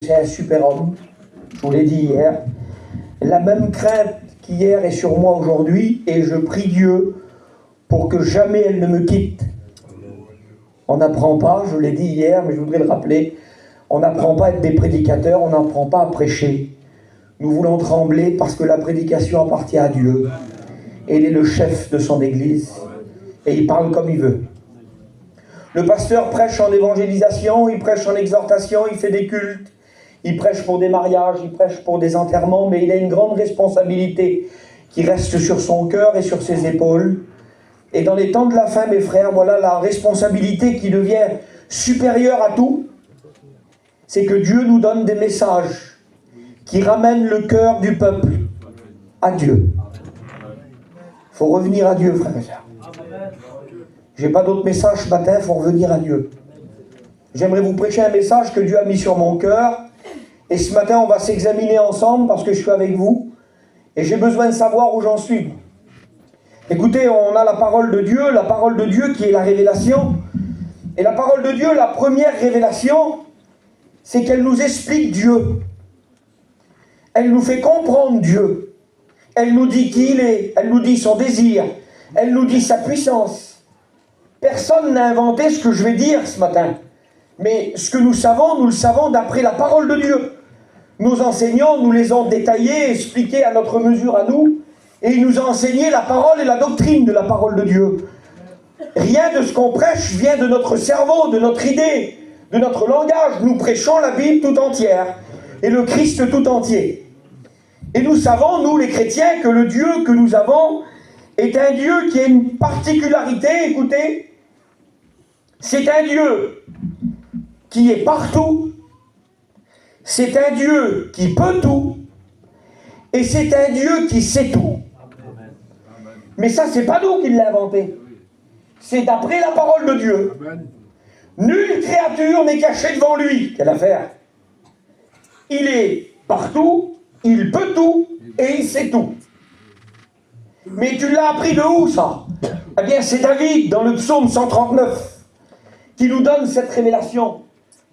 C'est un super homme, je vous l'ai dit hier. La même crainte qu'hier est sur moi aujourd'hui et je prie Dieu pour que jamais elle ne me quitte. On n'apprend pas, je l'ai dit hier, mais je voudrais le rappeler, on n'apprend pas à être des prédicateurs, on n'apprend pas à prêcher. Nous voulons trembler parce que la prédication appartient à Dieu. Et il est le chef de son église et il parle comme il veut. Le pasteur prêche en évangélisation, il prêche en exhortation, il fait des cultes. Il prêche pour des mariages, il prêche pour des enterrements, mais il a une grande responsabilité qui reste sur son cœur et sur ses épaules. Et dans les temps de la fin, mes frères, voilà la responsabilité qui devient supérieure à tout. C'est que Dieu nous donne des messages qui ramènent le cœur du peuple à Dieu. Il faut revenir à Dieu, frères et sœurs. Je n'ai pas d'autre message ce matin, il faut revenir à Dieu. J'aimerais vous prêcher un message que Dieu a mis sur mon cœur. Et ce matin, on va s'examiner ensemble parce que je suis avec vous. Et j'ai besoin de savoir où j'en suis. Écoutez, on a la parole de Dieu qui est la révélation. Et la parole de Dieu, la première révélation, c'est qu'elle nous explique Dieu. Elle nous fait comprendre Dieu. Elle nous dit qui il est. Elle nous dit son désir. Elle nous dit sa puissance. Personne n'a inventé ce que je vais dire ce matin. Mais ce que nous le savons d'après la parole de Dieu. Nos enseignants nous les ont détaillés, expliqués à notre mesure à nous, et ils nous ont enseigné la parole et la doctrine de la parole de Dieu. Rien de ce qu'on prêche vient de notre cerveau, de notre idée, de notre langage. Nous prêchons la Bible tout entière, et le Christ tout entier. Et nous savons, nous les chrétiens, que le Dieu que nous avons est un Dieu qui a une particularité, écoutez, c'est un Dieu qui est partout. C'est un Dieu qui peut tout. Et c'est un Dieu qui sait tout. Mais ça, c'est pas nous qui l'avons inventé. C'est d'après la parole de Dieu. Nulle créature n'est cachée devant lui. Quelle affaire! Il est partout, il peut tout, et il sait tout. Mais tu l'as appris de où, ça? Eh bien, c'est David, dans le psaume 139, qui nous donne cette révélation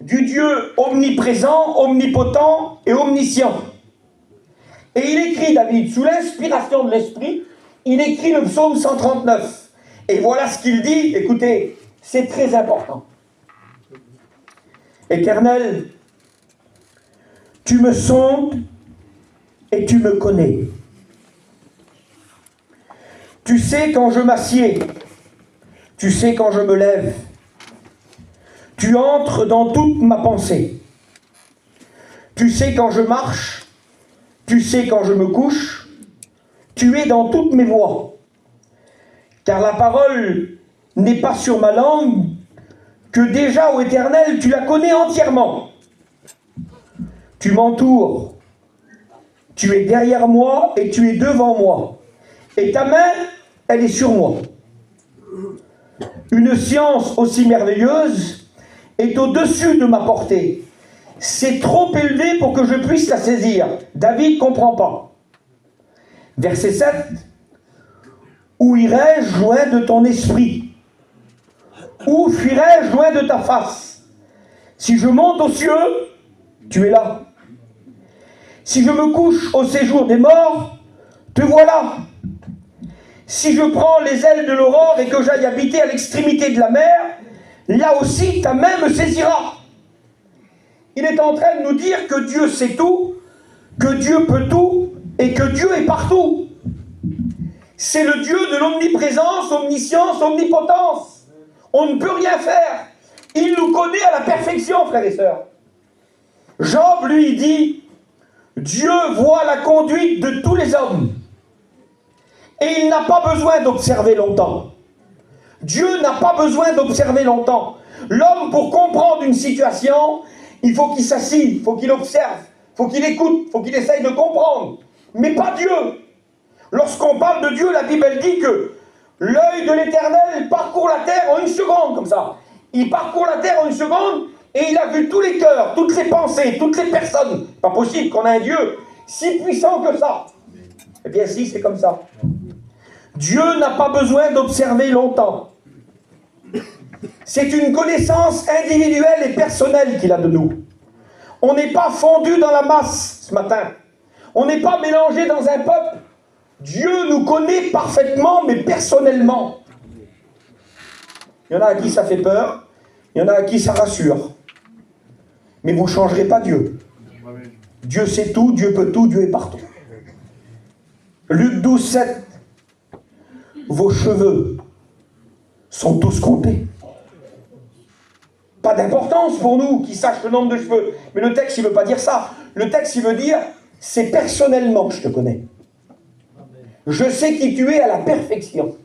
du Dieu omniprésent, omnipotent et omniscient. Et il écrit, David, sous l'inspiration de l'Esprit, il écrit le psaume 139. Et voilà ce qu'il dit, écoutez, c'est très important. Éternel, tu me sondes et tu me connais. Tu sais quand je m'assieds, tu sais quand je me lève. Tu entres dans toute ma pensée. Tu sais quand je marche, tu sais quand je me couche, tu es dans toutes mes voies. Car la parole n'est pas sur ma langue, que déjà, ô Éternel, tu la connais entièrement. Tu m'entoures, tu es derrière moi et tu es devant moi. Et ta main, elle est sur moi. Une science aussi merveilleuse est au-dessus de ma portée. C'est trop élevé pour que je puisse la saisir. David ne comprend pas. Verset 7. Où irai-je loin de ton esprit? Où fuirai-je loin de ta face? Si je monte aux cieux, tu es là. Si je me couche au séjour des morts, te voilà. Si je prends les ailes de l'aurore et que j'aille habiter à l'extrémité de la mer, là aussi, ta main me saisira. Il est en train de nous dire que Dieu sait tout, que Dieu peut tout, et que Dieu est partout. C'est le Dieu de l'omniprésence, omniscience, omnipotence. On ne peut rien faire. Il nous connaît à la perfection, frères et sœurs. Job, lui, dit, Dieu voit la conduite de tous les hommes. Et il n'a pas besoin d'observer longtemps. Dieu n'a pas besoin d'observer longtemps. L'homme, pour comprendre une situation, il faut qu'il s'assied, il faut qu'il observe, il faut qu'il écoute, il faut qu'il essaye de comprendre. Mais pas Dieu. Lorsqu'on parle de Dieu, la Bible elle dit que l'œil de l'Éternel parcourt la terre en une seconde, comme ça. Il parcourt la terre en une seconde et il a vu tous les cœurs, toutes les pensées, toutes les personnes. Pas possible qu'on ait un Dieu si puissant que ça. Eh bien si, c'est comme ça. Dieu n'a pas besoin d'observer longtemps. C'est une connaissance individuelle et personnelle qu'il a de nous. On n'est pas fondu dans la masse ce matin. On n'est pas mélangé dans un peuple. Dieu nous connaît parfaitement, mais personnellement. Il y en a à qui ça fait peur, il y en a à qui ça rassure. Mais vous ne changerez pas Dieu. Dieu sait tout, Dieu peut tout, Dieu est partout. Luc 12, 7. Vos cheveux sont tous comptés. Pas d'importance pour nous qui sachent le nombre de cheveux. Mais le texte, il ne veut pas dire ça. Le texte, il veut dire, c'est personnellement que je te connais. Je sais qui tu es à la perfection.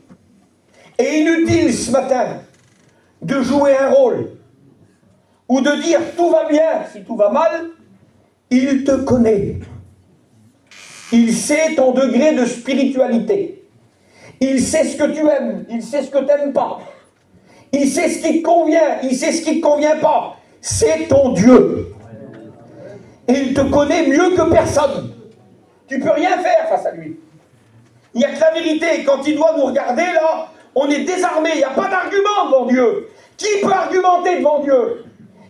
Et inutile ce matin de jouer un rôle ou de dire tout va bien si tout va mal. Il te connaît. Il sait ton degré de spiritualité. Il sait ce que tu aimes. Il sait ce que tu n'aimes pas. Il sait ce qui te convient. Il sait ce qui ne te convient pas. C'est ton Dieu. Et il te connaît mieux que personne. Tu ne peux rien faire face à lui. Il n'y a que la vérité. Quand il doit nous regarder, là, on est désarmé. Il n'y a pas d'argument devant Dieu. Qui peut argumenter devant Dieu?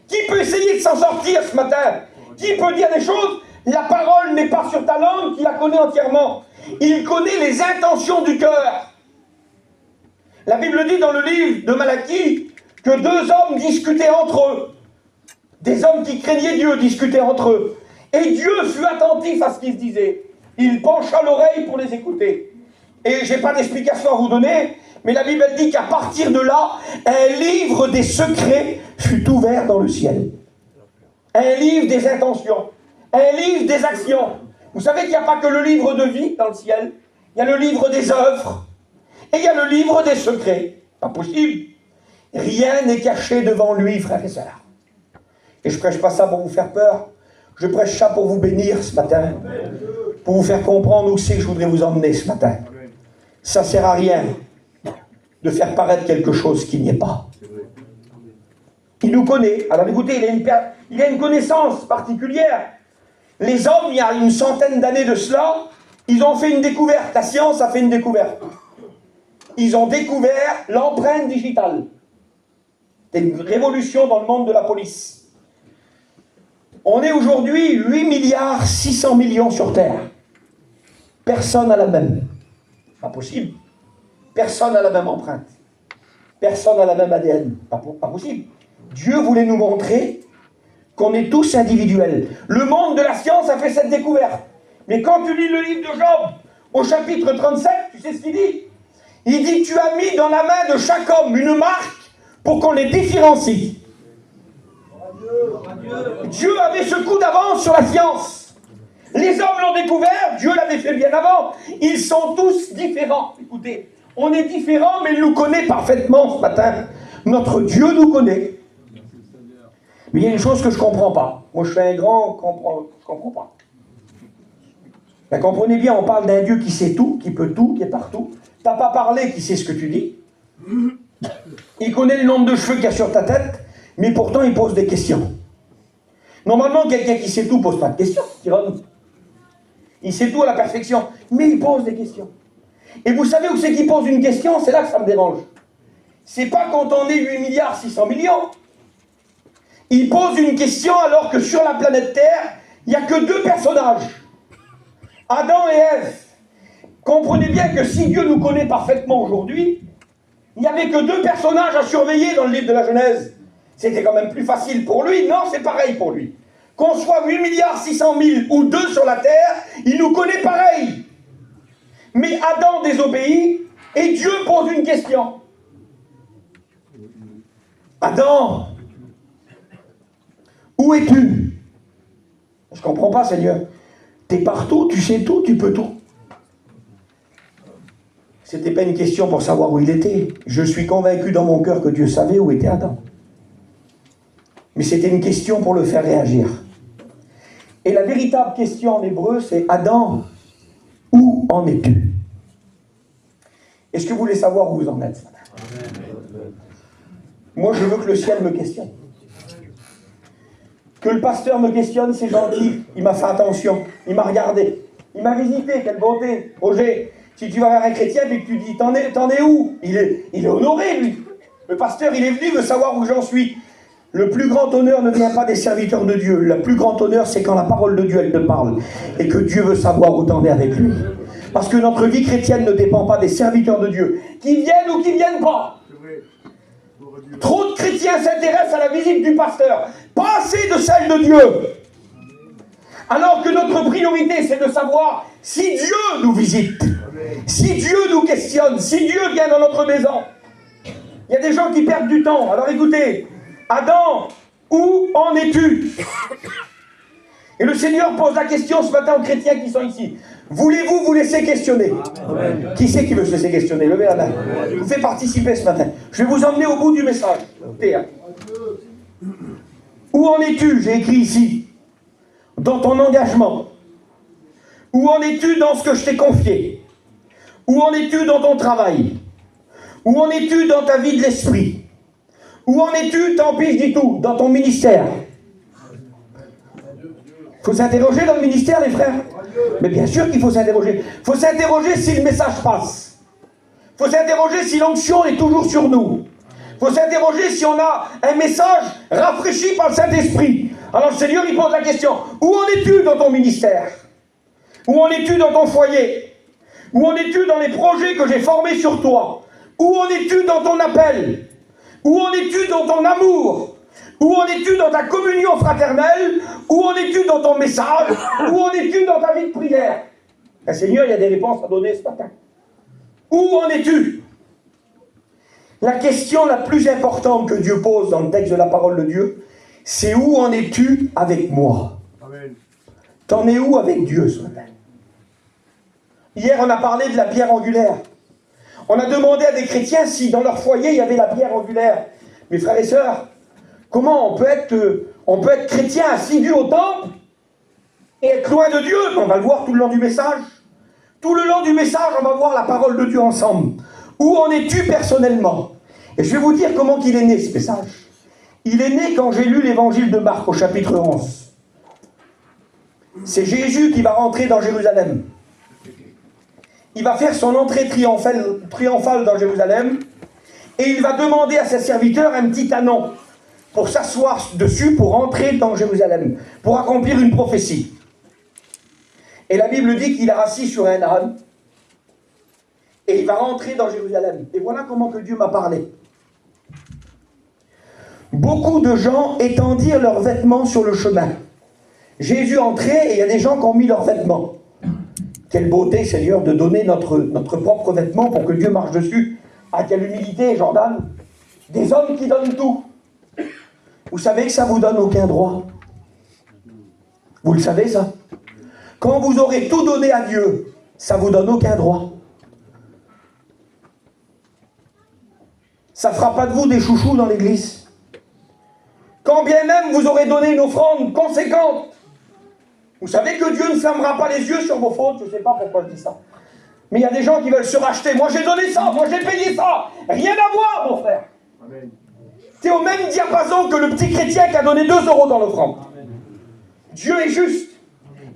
Qui peut essayer de s'en sortir ce matin? Qui peut dire des choses? La parole n'est pas sur ta langue, qui la connaît entièrement. Il connaît les intentions du cœur. La Bible dit dans le livre de Malachie que deux hommes discutaient entre eux. Des hommes qui craignaient Dieu discutaient entre eux. Et Dieu fut attentif à ce qu'ils se disaient. Il pencha l'oreille pour les écouter. Et je n'ai pas d'explication à vous donner, mais la Bible dit qu'à partir de là, un livre des secrets fut ouvert dans le ciel. Un livre des intentions. Un livre des actions. Vous savez qu'il n'y a pas que le livre de vie dans le ciel. Il y a le livre des œuvres. Et il y a le livre des secrets. Pas possible. Rien n'est caché devant lui, frères et sœurs. Et je ne prêche pas ça pour vous faire peur. Je prêche ça pour vous bénir ce matin. Pour vous faire comprendre où c'est que je voudrais vous emmener ce matin. Ça ne sert à rien de faire paraître quelque chose qui n'y est pas. Il nous connaît. Alors écoutez, il a une connaissance particulière. Les hommes, il y a une centaine d'années de cela, ils ont fait une découverte. La science a fait une découverte. Ils ont découvert l'empreinte digitale. C'est une révolution dans le monde de la police. On est aujourd'hui 8 milliards 600 millions sur Terre. Personne n'a la même. Pas possible. Personne n'a la même empreinte. Personne n'a la même ADN. Pas possible. Dieu voulait nous montrer qu'on est tous individuels. Le monde de la science a fait cette découverte. Mais quand tu lis le livre de Job, au chapitre 37, tu sais ce qu'il dit? Il dit, tu as mis dans la main de chaque homme une marque pour qu'on les différencie. Dieu avait ce coup d'avance sur la science. Les hommes l'ont découvert, Dieu l'avait fait bien avant. Ils sont tous différents. Écoutez, on est différents, mais il nous connaît parfaitement ce matin. Notre Dieu nous connaît. Mais il y a une chose que je ne comprends pas. Moi, je suis un grand, je ne comprends pas. Ben, comprenez bien, on parle d'un Dieu qui sait tout, qui peut tout, qui est partout. Tu n'as pas parlé, qui sait ce que tu dis. Il connaît le nombre de cheveux qu'il y a sur ta tête, mais pourtant, il pose des questions. Normalement, quelqu'un qui sait tout ne pose pas de questions. Il sait tout à la perfection, mais il pose des questions. Et vous savez où c'est qu'il pose une question? C'est là que ça me dérange. C'est pas quand on est 8 milliards 600 millions. Il pose une question alors que sur la planète Terre, il n'y a que deux personnages. Adam et Ève. Comprenez bien que si Dieu nous connaît parfaitement aujourd'hui, il n'y avait que deux personnages à surveiller dans le livre de la Genèse. C'était quand même plus facile pour lui. Non, c'est pareil pour lui. Qu'on soit 8 milliards 600 000 ou 2 sur la Terre, il nous connaît pareil. Mais Adam désobéit et Dieu pose une question. Adam, où es-tu? Je ne comprends pas, Seigneur. Tu es partout, tu sais tout, tu peux tout. C'était pas une question pour savoir où il était. Je suis convaincu dans mon cœur que Dieu savait où était Adam. Mais c'était une question pour le faire réagir. Et la véritable question en hébreu, c'est Adam, où en es-tu? Est-ce que vous voulez savoir où vous en êtes ce matin? Moi, je veux que le ciel me questionne. Que le pasteur me questionne, c'est gentil. Il m'a fait attention. Il m'a regardé. Il m'a visité. Quelle bonté. Roger, si tu vas vers un chrétien et que tu dis, t'en es où? Il est honoré, lui. Le pasteur, il est venu, veut savoir où j'en suis. Le plus grand honneur ne vient pas des serviteurs de Dieu. Le plus grand honneur, c'est quand la parole de Dieu, elle te parle. Et que Dieu veut savoir où t'en es avec lui. Parce que notre vie chrétienne ne dépend pas des serviteurs de Dieu. Qui viennent ou qui ne viennent pas. Trop de chrétiens s'intéressent à la visite du pasteur. Pas assez de celle de Dieu. Alors que notre priorité, c'est de savoir si Dieu nous visite. Si Dieu nous questionne. Si Dieu vient dans notre maison. Il y a des gens qui perdent du temps. Alors écoutez, Adam, où en es-tu? Et le Seigneur pose la question ce matin aux chrétiens qui sont ici. Voulez-vous vous laisser questionner? Amen. Qui c'est qui veut se laisser questionner? Levez la main. Je vous fais participer ce matin. Je vais vous emmener au bout du message. Écoutez, hein. Où en es-tu? J'ai écrit ici. Dans ton engagement. Où en es-tu dans ce que je t'ai confié? Où en es-tu dans ton travail? Où en es-tu dans ta vie de l'esprit? Où en es-tu, tant pis, je dis tout, dans ton ministère? Il faut s'interroger dans le ministère, les frères. Mais bien sûr qu'il faut s'interroger. Il faut s'interroger si le message passe. Il faut s'interroger si l'onction est toujours sur nous. Il faut s'interroger si on a un message rafraîchi par le Saint-Esprit. Alors le Seigneur, il pose la question. Où en es-tu dans ton ministère? Où en es-tu dans ton foyer? Où en es-tu dans les projets que j'ai formés sur toi? Où en es-tu dans ton appel? Où en es-tu dans ton amour? Où en es-tu dans ta communion fraternelle? Où en es-tu dans ton message? Où en es-tu dans ta vie de prière? Seigneur, il y a des réponses à donner ce matin. Où en es-tu? La question la plus importante que Dieu pose dans le texte de la parole de Dieu, c'est où en es-tu avec moi? Amen. T'en es où avec Dieu ce matin? Hier, on a parlé de la pierre angulaire. On a demandé à des chrétiens si dans leur foyer il y avait la pierre angulaire. Mes frères et sœurs, comment on peut être chrétien assidu au temple et être loin de Dieu? On va le voir tout le long du message. Tout le long du message, on va voir la parole de Dieu ensemble. Où en es-tu personnellement? Et je vais vous dire comment il est né ce message. Il est né quand j'ai lu l'évangile de Marc au chapitre 11. C'est Jésus qui va rentrer dans Jérusalem. Il va faire son entrée triomphale dans Jérusalem et il va demander à ses serviteurs un petit ânon pour s'asseoir dessus, pour entrer dans Jérusalem, pour accomplir une prophétie. Et la Bible dit qu'il est assis sur un âne et il va rentrer dans Jérusalem. Et voilà comment que Dieu m'a parlé. Beaucoup de gens étendirent leurs vêtements sur le chemin. Jésus entrait et il y a des gens qui ont mis leurs vêtements. Quelle beauté, Seigneur, de donner notre propre vêtement pour que Dieu marche dessus. Ah, quelle humilité, Jordan. Des hommes qui donnent tout. Vous savez que ça ne vous donne aucun droit. Vous le savez, ça? Quand vous aurez tout donné à Dieu, ça ne vous donne aucun droit. Ça ne fera pas de vous des chouchous dans l'église. Quand bien même vous aurez donné une offrande conséquente, vous savez que Dieu ne fermera pas les yeux sur vos fautes. Je ne sais pas pourquoi je dis ça. Mais il y a des gens qui veulent se racheter. Moi j'ai donné ça, moi j'ai payé ça. Rien à voir, mon frère. Tu es au même diapason que le petit chrétien qui a donné 2 € dans l'offrande. Dieu est juste.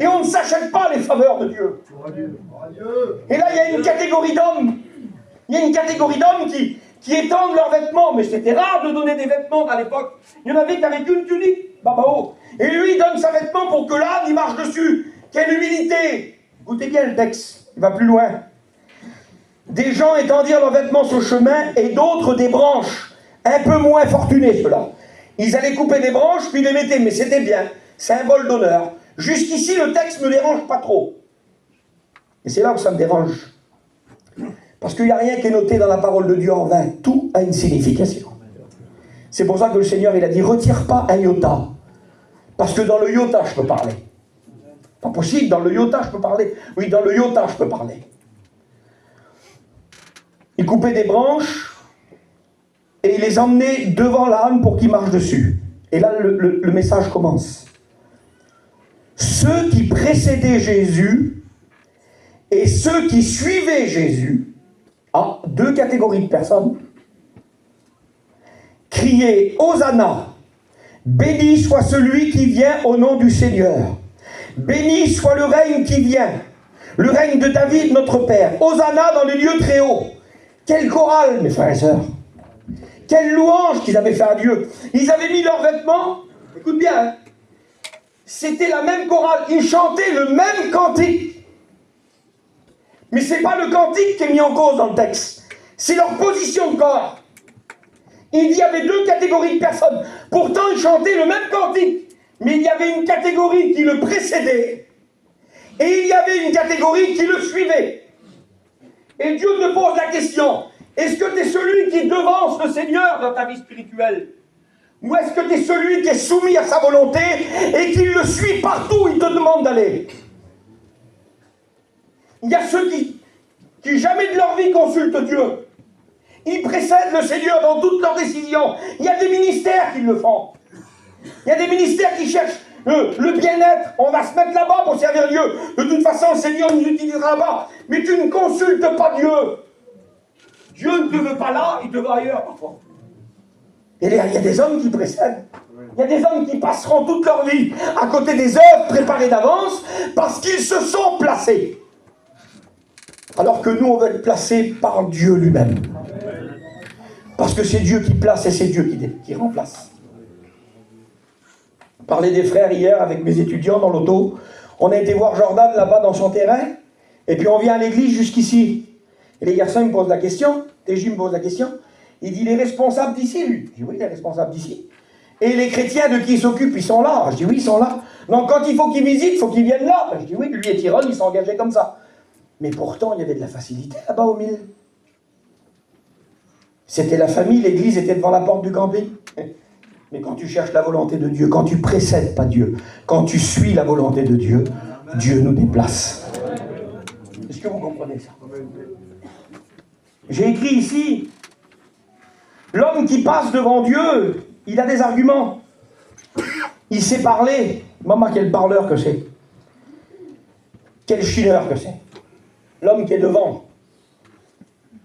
Et on ne s'achète pas les faveurs de Dieu. Et là, il y a une catégorie d'hommes. Il y a une catégorie d'hommes qui étendent leurs vêtements. Mais c'était rare de donner des vêtements à l'époque. Il y en avait qui avaient qu'une tunique. Babao. Et lui, il donne sa vêtement pour que l'âne, il marche dessus. Quelle humilité! Écoutez bien le texte. Il va plus loin. Des gens étendirent leurs vêtements sur le chemin et d'autres des branches. Un peu moins fortunés, ceux-là. Ils allaient couper des branches, puis les mettaient. Mais c'était bien. Symbole d'honneur. Jusqu'ici, le texte ne me dérange pas trop. Et c'est là où ça me dérange. Parce qu'il n'y a rien qui est noté dans la parole de Dieu en vain. Tout a une signification. C'est pour ça que le Seigneur, il a dit, retire pas un iota. Parce que dans le iota, je peux parler. Pas possible, dans le iota, je peux parler. Oui, dans le iota, je peux parler. Il coupait des branches et il les emmenait devant l'âne pour qu'il marche dessus. Et là, le message commence. Ceux qui précédaient Jésus et ceux qui suivaient Jésus, 2 catégories de personnes, criaient Hosanna, béni soit celui qui vient au nom du Seigneur, béni soit le règne qui vient, le règne de David notre Père, Hosanna dans les lieux très hauts. Quelle chorale, mes frères et sœurs! Quelle louange qu'ils avaient fait à Dieu. Ils avaient mis leurs vêtements, écoute bien, hein, c'était la même chorale, ils chantaient le même cantique. Mais ce n'est pas le cantique qui est mis en cause dans le texte, c'est leur position de corps. Il y avait deux catégories de personnes. Pourtant, ils chantaient le même cantique. Mais il y avait une catégorie qui le précédait. Et il y avait une catégorie qui le suivait. Et Dieu te pose la question. Est-ce que tu es celui qui devance le Seigneur dans ta vie spirituelle? Ou est-ce que tu es celui qui est soumis à sa volonté et qui le suit partout où il te demande d'aller? Il y a ceux qui jamais de leur vie consultent Dieu. Ils précèdent le Seigneur dans toutes leurs décisions. Il y a des ministères qui le font. Il y a des ministères qui cherchent le bien-être. On va se mettre là-bas pour servir Dieu. De toute façon, le Seigneur nous utilisera là-bas. Mais tu ne consultes pas Dieu. Dieu ne te veut pas là, il te veut ailleurs parfois. Et il y a des hommes qui précèdent. Il y a des hommes qui passeront toute leur vie à côté des œuvres préparées d'avance parce qu'ils se sont placés. Alors que nous, on veut être placés par Dieu lui-même. Parce que c'est Dieu qui place et c'est Dieu qui remplace. Je parlais des frères hier avec mes étudiants dans l'auto. On a été voir Jordan là-bas dans son terrain. Et puis on vient à l'église jusqu'ici. Et les garçons me posent la question. TJ me pose la question. Il dit, il est responsable d'ici, lui. Je dis, oui, il est responsable d'ici. Et les chrétiens de qui il s'occupe, ils sont là. Je dis, oui, ils sont là. Donc quand il faut qu'ils visitent, il faut qu'ils viennent là. Je dis, oui, lui et Tyrone, ils sont engagés comme ça. Mais pourtant, il y avait de la facilité là-bas au milieu. C'était la famille, l'église était devant la porte du camping. Mais quand tu cherches la volonté de Dieu, quand tu précèdes pas Dieu, quand tu suis la volonté de Dieu, Dieu nous déplace. Est-ce que vous comprenez ça? J'ai écrit ici, l'homme qui passe devant Dieu, il a des arguments. Il sait parler. Maman, quel parleur que c'est. Quel chineur que c'est. L'homme qui est devant.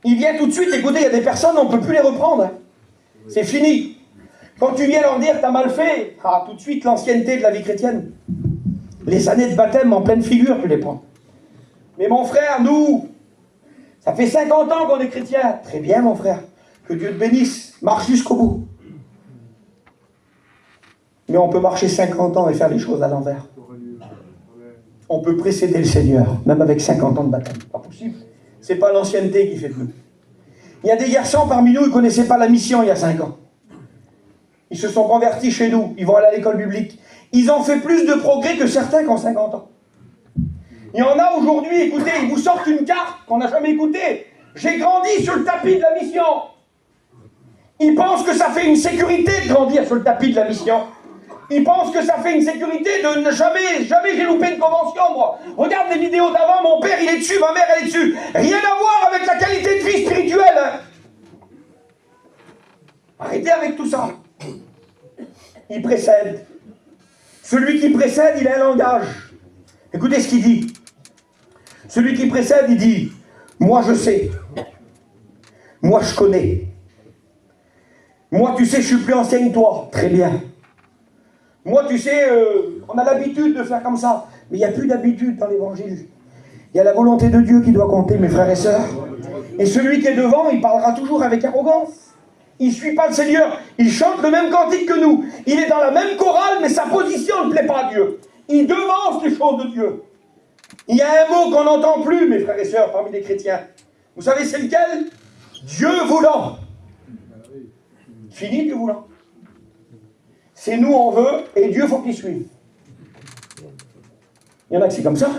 Il vient tout de suite, écoutez, il y a des personnes, on ne peut plus les reprendre. Hein. C'est fini. Quand tu viens leur dire, t'as mal fait, tout de suite, l'ancienneté de la vie chrétienne. Les années de baptême en pleine figure, tu les prends. Mais mon frère, nous, ça fait 50 ans qu'on est chrétiens. Très bien, mon frère. Que Dieu te bénisse. Marche jusqu'au bout. Mais on peut marcher 50 ans et faire les choses à l'envers. On peut précéder le Seigneur, même avec 50 ans de baptême. Pas possible. C'est pas l'ancienneté qui fait de nous. Il y a des garçons parmi nous, ils ne connaissaient pas la mission il y a 5 ans. Ils se sont convertis chez nous, ils vont aller à l'école biblique. Ils ont fait plus de progrès que certains qui ont 50 ans. Il y en a aujourd'hui, écoutez, ils vous sortent une carte qu'on n'a jamais écoutée. J'ai grandi sur le tapis de la mission. Ils pensent que ça fait une sécurité de grandir sur le tapis de la mission. Ils pensent que ça fait une sécurité de ne jamais j'ai loupé une convention, moi. Regarde les vidéos d'avant, mon père il est dessus, ma mère elle est dessus. Rien à voir avec la qualité de vie spirituelle. Hein. Arrêtez avec tout ça. Il précède. Celui qui précède, il a un langage. Écoutez ce qu'il dit. Celui qui précède, il dit, moi je sais. Moi je connais. Moi tu sais, je suis plus ancien que toi. Très bien. Moi, tu sais, on a l'habitude de faire comme ça. Mais il n'y a plus d'habitude dans l'évangile. Il y a la volonté de Dieu qui doit compter, mes frères et sœurs. Et celui qui est devant, il parlera toujours avec arrogance. Il ne suit pas le Seigneur. Il chante le même cantique que nous. Il est dans la même chorale, mais sa position ne plaît pas à Dieu. Il devance les choses de Dieu. Il y a un mot qu'on n'entend plus, mes frères et sœurs, parmi les chrétiens. Vous savez c'est lequel? Dieu voulant. Fini Dieu voulant. C'est nous on veut, et Dieu faut qu'il suive. Il y en a qui c'est comme ça.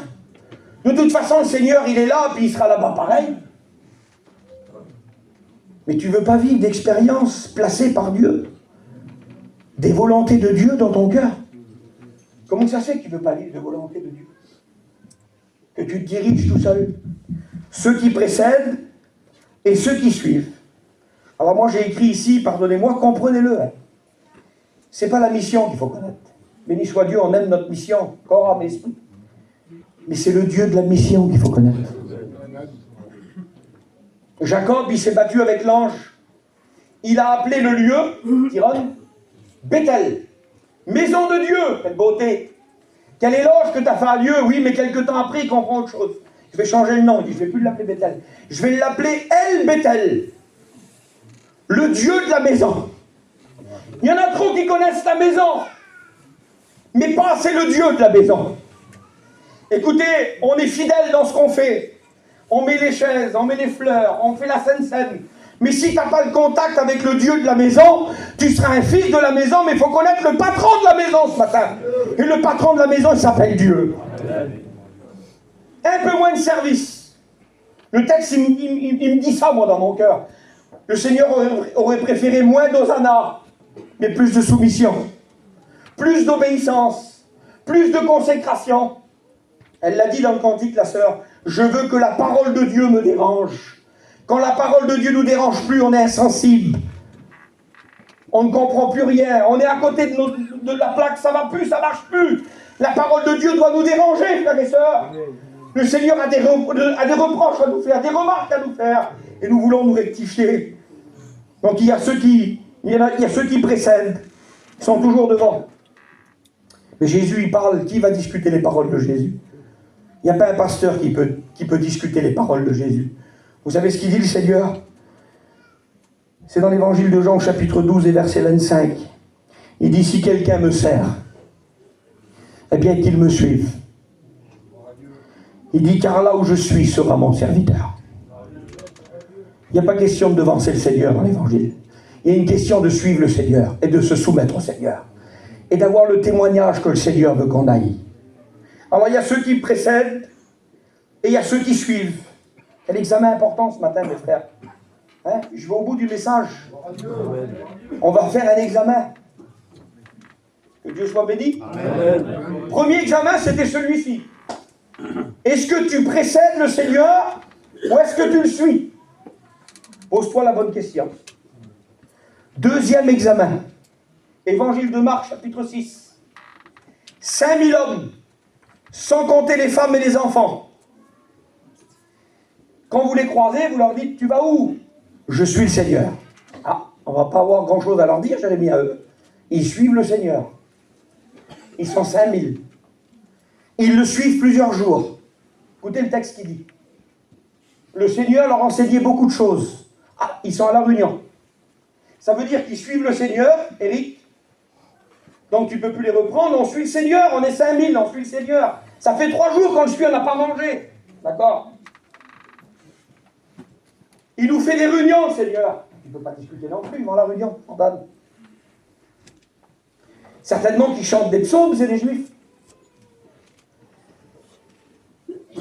De toute façon, le Seigneur, il est là, puis il sera là-bas pareil. Mais tu ne veux pas vivre d'expériences placées par Dieu, des volontés de Dieu dans ton cœur. Comment ça se fait que tu ne veux pas vivre de volonté de Dieu? Que tu te diriges tout seul. Ceux qui précèdent et ceux qui suivent. Alors moi j'ai écrit ici, pardonnez-moi, comprenez-le. Hein. C'est pas la mission qu'il faut connaître. Béni soit Dieu, on aime notre mission, corps, âme et esprit. Mais c'est le Dieu de la mission qu'il faut connaître. Jacob, il s'est battu avec l'ange. Il a appelé le lieu, Tyrone, Bethel. Maison de Dieu, quelle beauté. Quel éloge que tu as fait à Dieu. Oui, mais quelques temps après, il comprend autre chose. Je vais changer le nom. Il dit, je ne vais plus l'appeler Bethel. Je vais l'appeler El Bethel. le Dieu de la maison. Il y en a trop qui connaissent la maison, mais pas assez le Dieu de la maison. Écoutez, on est fidèle dans ce qu'on fait. On met les chaises, on met les fleurs, on fait la scène. Mais si tu n'as pas le contact avec le Dieu de la maison, tu seras un fils de la maison, mais il faut connaître le patron de la maison ce matin. Et le patron de la maison, il s'appelle Dieu. Un peu moins de service. Le texte, il me dit ça, moi, dans mon cœur. Le Seigneur aurait préféré moins d'hosanna, mais plus de soumission, plus d'obéissance, plus de consécration. Elle l'a dit dans le cantique, la sœur. Je veux que la parole de Dieu me dérange. Quand la parole de Dieu ne nous dérange plus, on est insensible. On ne comprend plus rien. On est à côté de la plaque, ça ne va plus, ça ne marche plus. La parole de Dieu doit nous déranger, frères et sœurs. Le Seigneur a des reproches à nous faire, des remarques à nous faire. Et nous voulons nous rectifier. Donc il y a ceux qui précèdent. Ils sont toujours devant. Mais Jésus, il parle. Qui va discuter les paroles de Jésus? Il n'y a pas un pasteur qui peut discuter les paroles de Jésus. Vous savez ce qu'il dit, le Seigneur? C'est dans l'évangile de Jean, chapitre 12 et verset 25. Il dit, si quelqu'un me sert, eh bien qu'il me suive. Il dit, car là où je suis sera mon serviteur. Il n'y a pas question de devancer le Seigneur dans l'évangile. Il y a une question de suivre le Seigneur et de se soumettre au Seigneur. Et d'avoir le témoignage que le Seigneur veut qu'on aille. Alors il y a ceux qui précèdent et il y a ceux qui suivent. Quel examen important ce matin, mes frères. Hein? Je vais au bout du message. On va faire un examen. Que Dieu soit béni. Amen. Premier examen, c'était celui-ci. Est-ce que tu précèdes le Seigneur ou est-ce que tu le suis? Pose-toi la bonne question. Deuxième examen. Évangile de Marc, chapitre 6. 5000 hommes, sans compter les femmes et les enfants. Quand vous les croisez, vous leur dites, tu vas où? Je suis le Seigneur. Ah, on ne va pas avoir grand-chose à leur dire, Jérémie, à eux. Ils suivent le Seigneur. Ils sont 5000. Ils le suivent plusieurs jours. Écoutez le texte qui dit. Le Seigneur leur enseignait beaucoup de choses. Ah, ils sont à la réunion. Ça veut dire qu'ils suivent le Seigneur, Eric. Donc tu ne peux plus les reprendre. On suit le Seigneur, on est 5000, on suit le Seigneur. Ça fait 3 jours qu'on le suit, on n'a pas mangé. D'accord? Il nous fait des réunions, le Seigneur. Tu ne peux pas discuter non plus dans la réunion, en bas. Certainement qu'ils chantent des psaumes, c'est des Juifs.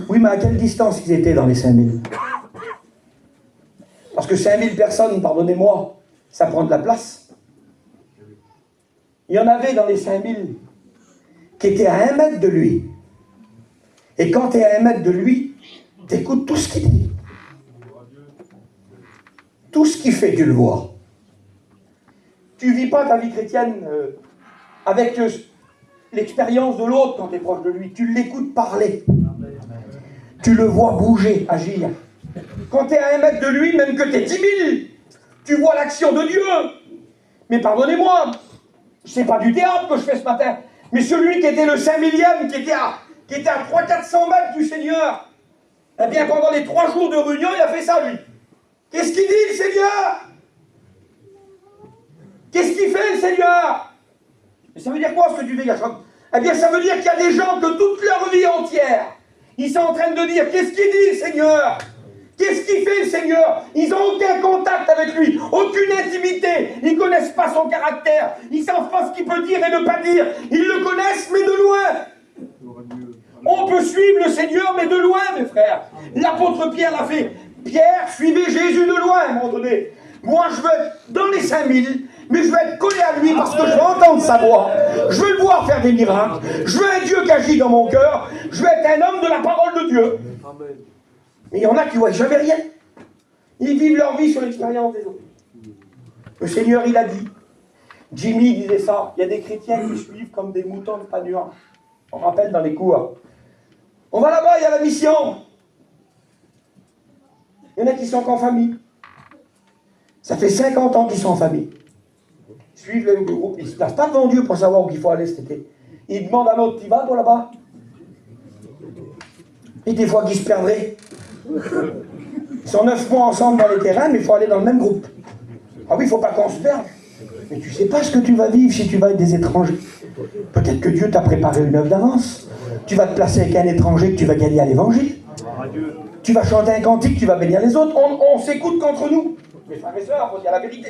Oui, mais à quelle distance ils étaient dans les 5000? Parce que 5000 personnes, pardonnez-moi, ça prend de la place. Il y en avait dans les 5000 qui étaient à 1 mètre de lui. Et quand tu es à 1 mètre de lui, tu écoutes tout ce qu'il dit. Tout ce qu'il fait, tu le vois. Tu ne vis pas ta vie chrétienne avec l'expérience de l'autre quand tu es proche de lui. Tu l'écoutes parler. Tu le vois bouger, agir. Quand tu es à 1 mètre de lui, même que tu es 10 000, tu vois l'action de Dieu. Mais pardonnez-moi, c'est pas du théâtre que je fais ce matin. Mais celui qui était le 5000e, qui était à 300-400 mètres du Seigneur, eh bien pendant les 3 jours de réunion, il a fait ça, lui. Qu'est-ce qu'il dit, le Seigneur? Qu'est-ce qu'il fait, le Seigneur? Et ça veut dire quoi, ce que tu fais, Gachon? Eh bien, ça veut dire qu'il y a des gens que toute leur vie entière, ils sont en train de dire, qu'est-ce qu'il dit, le Seigneur? Qu'est-ce qu'il fait, le Seigneur? Ils n'ont aucun contact avec lui, aucune intimité. Ils ne connaissent pas son caractère. Ils ne savent pas ce qu'il peut dire et ne pas dire. Ils le connaissent, mais de loin. On peut suivre le Seigneur, mais de loin, mes frères. L'apôtre Pierre l'a fait. Pierre suivait Jésus de loin, à un moment donné. Moi, je veux être dans les 5000, mais je veux être collé à lui parce que je veux entendre sa voix. Je veux le voir faire des miracles. Je veux un Dieu qui agit dans mon cœur. Je veux être un homme de la parole de Dieu. Amen. Mais il y en a qui ne voient jamais rien. Ils vivent leur vie sur l'expérience des autres. Le Seigneur, il a dit. Jimmy disait ça. Il y a des chrétiens qui suivent comme des moutons de panure. On rappelle dans les cours. On va là-bas, il y a la mission. Il y en a qui sont qu'en famille. Ça fait 50 ans qu'ils sont en famille. Ils suivent le groupe. Ils ne se placent pas devant Dieu pour savoir où il faut aller cet été. Ils demandent à l'autre, tu vas toi là-bas? Et des fois qu'ils se perdraient. Ils sont 9 mois ensemble dans les terrains, mais il faut aller dans le même groupe. Ah oui, il ne faut pas qu'on se perde. Mais tu ne sais pas ce que tu vas vivre si tu vas avec des étrangers. Peut-être que Dieu t'a préparé une œuvre d'avance. Tu vas te placer avec un étranger que tu vas gagner à l'évangile. Tu vas chanter un cantique, tu vas bénir les autres. On s'écoute qu'entre nous. Mes frères et sœurs, il faut dire la vérité.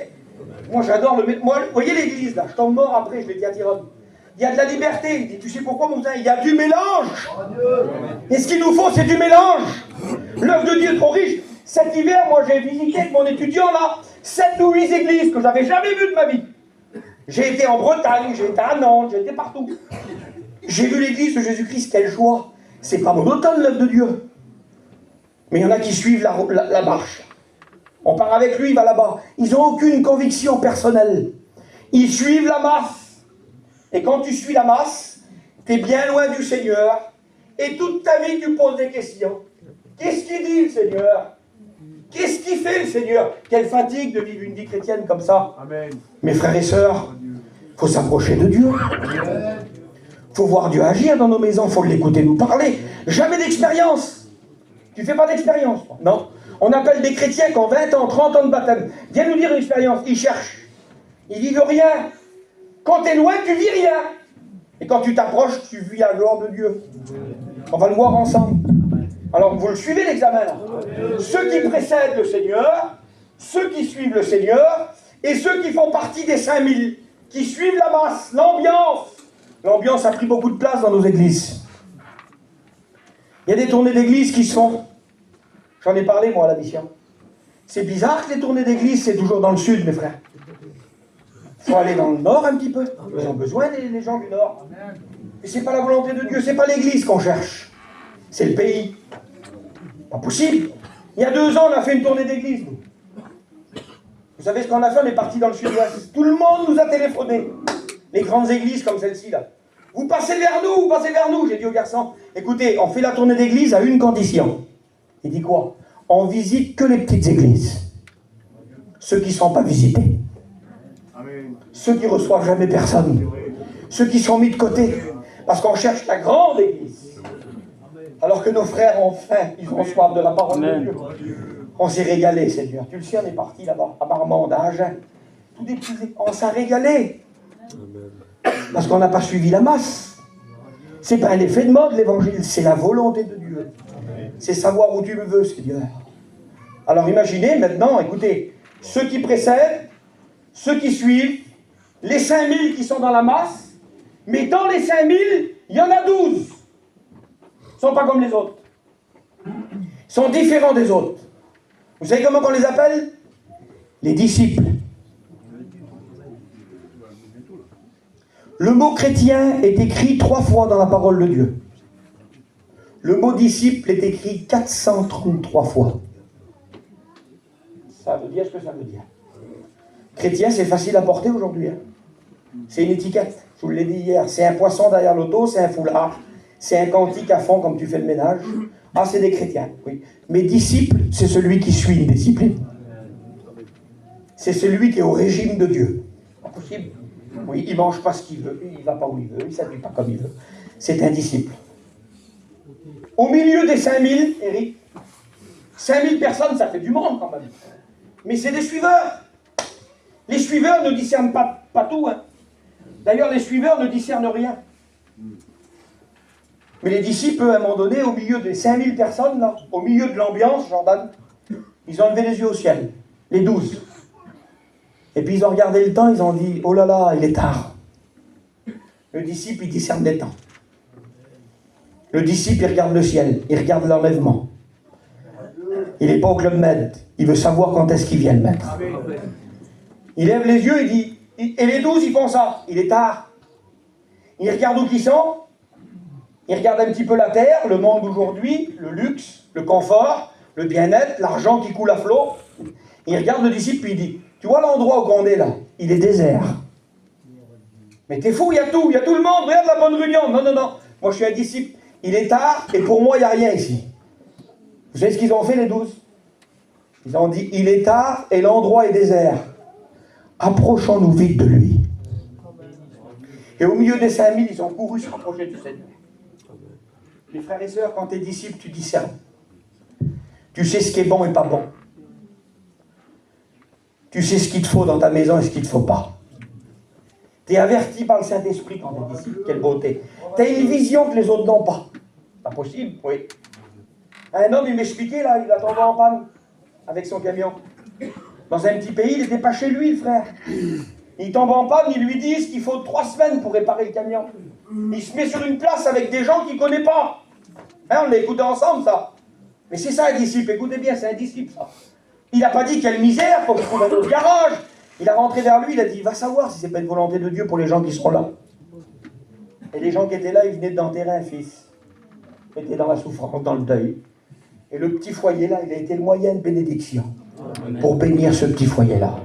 Moi, j'adore le mettre. Moi, vous voyez l'église, là, je tombe mort après, je l'ai dit à Tyrone. Il y a de la liberté. Il dit, tu sais pourquoi, mon cousin? Il y a du mélange. Et ce qu'il nous faut, c'est du mélange. L'œuvre de Dieu est trop riche. Cet hiver, moi, j'ai visité avec mon étudiant, là, 7 ou 8 églises que j'avais jamais vues de ma vie. J'ai été en Bretagne, j'ai été à Nantes, j'ai été partout. J'ai vu l'église de Jésus-Christ, quelle joie. C'est pas monotone, l'œuvre de Dieu. Mais il y en a qui suivent la marche. On part avec lui, il va là-bas. Ils n'ont aucune conviction personnelle. Ils suivent la masse. Et quand tu suis la masse, tu es bien loin du Seigneur. Et toute ta vie, tu poses des questions. Qu'est-ce qu'il dit, le Seigneur? Qu'est-ce qu'il fait, le Seigneur? Quelle fatigue de vivre une vie chrétienne comme ça. Amen. Mes frères et sœurs, il faut s'approcher de Dieu. Il faut voir Dieu agir dans nos maisons. Il faut l'écouter nous parler. Jamais d'expérience. Tu ne fais pas d'expérience? Non. On appelle des chrétiens qui ont 20 ans, 30 ans de baptême. Viens nous dire une expérience. Ils cherchent. Ils vivent rien. Quand tu es loin, tu vis rien. Et quand tu t'approches, tu vis la gloire de Dieu. On va le voir ensemble. Alors, vous le suivez l'examen là. Ceux qui précèdent le Seigneur, ceux qui suivent le Seigneur, et ceux qui font partie des 5000, qui suivent la masse, l'ambiance. L'ambiance a pris beaucoup de place dans nos églises. Il y a des tournées d'église qui se font. J'en ai parlé, moi, à la mission. C'est bizarre que les tournées d'église, c'est toujours dans le sud, mes frères. Il faut aller dans le nord un petit peu. Ils ont besoin des gens du nord. Et c'est pas la volonté de Dieu, c'est pas l'église qu'on cherche. C'est le pays. Pas possible. Il y a 2 ans, on a fait une tournée d'église, nous. Vous savez ce qu'on a fait? On est parti dans le sud-ouest. Tout le monde nous a téléphoné. Les grandes églises comme celle-ci, là. Vous passez vers nous, vous passez vers nous. J'ai dit aux garçons, écoutez, on fait la tournée d'église à une condition. Il dit quoi? On visite que les petites églises. Ceux qui ne sont pas visités. Amen. Ceux qui ne reçoivent jamais personne. Ceux qui sont mis de côté. Parce qu'on cherche la grande église. Alors que nos frères ont faim, ils ont soif de la parole de Dieu. On s'est régalé, Seigneur. Tu le sais, on est parti là-bas, à Marmande, à Agen. Tous des petits... On s'est régalé. Parce qu'on n'a pas suivi la masse. C'est pas un effet de mode, l'évangile. C'est la volonté de Dieu. C'est savoir où tu me veux, Seigneur. Alors imaginez maintenant, écoutez, ceux qui précèdent, ceux qui suivent, les 5000 qui sont dans la masse, mais dans les 5000, il y en a 12. Ils ne sont pas comme les autres. Ils sont différents des autres. Vous savez comment on les appelle? Les disciples. Le mot chrétien est écrit 3 fois dans la parole de Dieu. Le mot disciple est écrit 433 fois. Ça veut dire ce que ça veut dire. Chrétien, c'est facile à porter aujourd'hui. Hein. C'est une étiquette. Je vous l'ai dit hier. C'est un poisson derrière l'auto, c'est un foulard. C'est un cantique à fond comme tu fais le ménage. Ah, c'est des chrétiens, oui. Mais disciple, c'est celui qui suit une discipline. C'est celui qui est au régime de Dieu. Pas possible. Oui, il ne mange pas ce qu'il veut, il ne va pas où il veut, il ne s'habille pas comme il veut. C'est un disciple. Au milieu des 5000, Eric, 5000 personnes, ça fait du monde quand même. Mais c'est des suiveurs. Les suiveurs ne discernent pas tout. Hein. D'ailleurs, les suiveurs ne discernent rien. Mais les disciples, à un moment donné, au milieu des 5000 personnes, là, au milieu de l'ambiance, Jordan, ils ont levé les yeux au ciel. Les 12. Et puis ils ont regardé le temps, ils ont dit, oh là là, il est tard. Le disciple, il discerne les temps. Le disciple, il regarde le ciel, il regarde l'enlèvement. Il n'est pas au Club Med, il veut savoir quand est-ce qu'il vient le mettre. Il lève les yeux, il dit, et les 12, ils font ça, il est tard. Ils regardent où ils sont, ils regardent un petit peu la terre, le monde d'aujourd'hui, le luxe, le confort, le bien-être, l'argent qui coule à flot. Il regarde le disciple, puis il dit, tu vois l'endroit où on est là, il est désert. Mais t'es fou, il y a tout le monde, regarde la bonne réunion. Non, moi je suis un disciple. Il est tard, et pour moi, il n'y a rien ici. Vous savez ce qu'ils ont fait, les 12? Ils ont dit, il est tard, et l'endroit est désert. Approchons-nous vite de lui. Et au milieu des 5000, ils ont couru se rapprocher du Seigneur. Les frères et sœurs, quand tu es disciple, tu discernes. Tu sais ce qui est bon et pas bon. Tu sais ce qu'il te faut dans ta maison et ce qu'il ne te faut pas. Tu es averti par le Saint-Esprit quand tu es disciple. Quelle beauté. Tu as une vision que les autres n'ont pas. Pas possible, oui. Un homme, il m'expliquait, là, il a tombé en panne avec son camion. Dans un petit pays, il n'était pas chez lui, le frère. Il tombe en panne, ils lui disent qu'il faut 3 semaines pour réparer le camion. Il se met sur une place avec des gens qu'il ne connaît pas. Hein, on l'a écouté ensemble, ça. Mais c'est ça, un disciple. Écoutez bien, c'est un disciple, ça. Il n'a pas dit quelle misère, il faut qu'il trouve un autre garage. Il a rentré vers lui, il a dit, va savoir si c'est pas une volonté de Dieu pour les gens qui seront là. Et les gens qui étaient là, ils venaient d'enterrer un fils. Ils étaient dans la souffrance, dans le deuil. Et le petit foyer-là, il a été le moyen de bénédiction pour bénir ce petit foyer-là.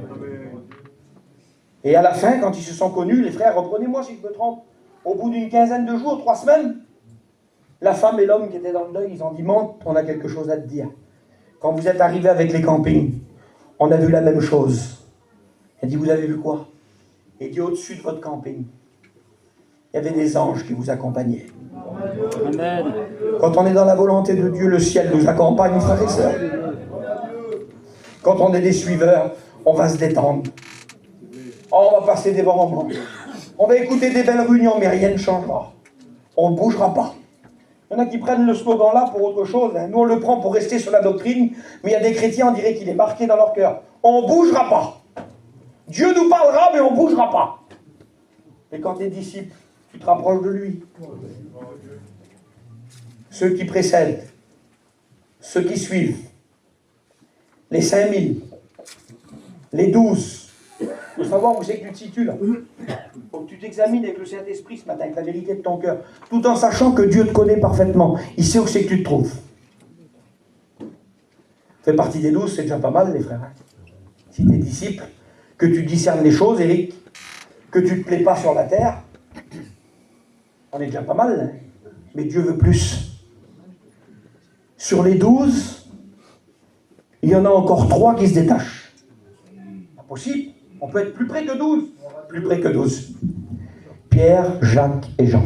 Et à la fin, quand ils se sont connus, les frères, reprenez-moi si je me trompe, au bout d'une quinzaine de jours, 3 semaines, la femme et l'homme qui étaient dans le deuil, ils ont dit, monte, on a quelque chose à te dire. Quand vous êtes arrivés avec les campings, on a vu la même chose. Elle dit, vous avez vu quoi? Il dit, au-dessus de votre camping, il y avait des anges qui vous accompagnaient. Amen. Quand on est dans la volonté de Dieu, le ciel nous accompagne, frères et sœurs. Quand on est des suiveurs, on va se détendre. Oh, on va passer des bons moments. On va écouter des belles réunions, mais rien ne changera. On ne bougera pas. Il y en a qui prennent le slogan là pour autre chose. Hein. Nous, on le prend pour rester sur la doctrine, mais il y a des chrétiens, on dirait qu'il est marqué dans leur cœur. On ne bougera pas. Dieu nous parlera, mais on ne bougera pas. Et quand tu es disciple, tu te rapproches de lui. Ceux qui précèdent, ceux qui suivent, les 5000, les 12. Il faut savoir où c'est que tu te situes là. Il faut que tu t'examines avec le Saint-Esprit ce matin, avec la vérité de ton cœur, tout en sachant que Dieu te connaît parfaitement. Il sait où c'est que tu te trouves. Fais partie des 12, c'est déjà pas mal, les frères. Si tu es disciple, que tu discernes les choses, Éric, que tu ne te plais pas sur la terre, on est déjà pas mal, hein. Mais Dieu veut plus. Sur les 12, il y en a encore 3 qui se détachent. Pas possible. On peut être plus près que 12. Plus près que 12. Pierre, Jacques et Jean.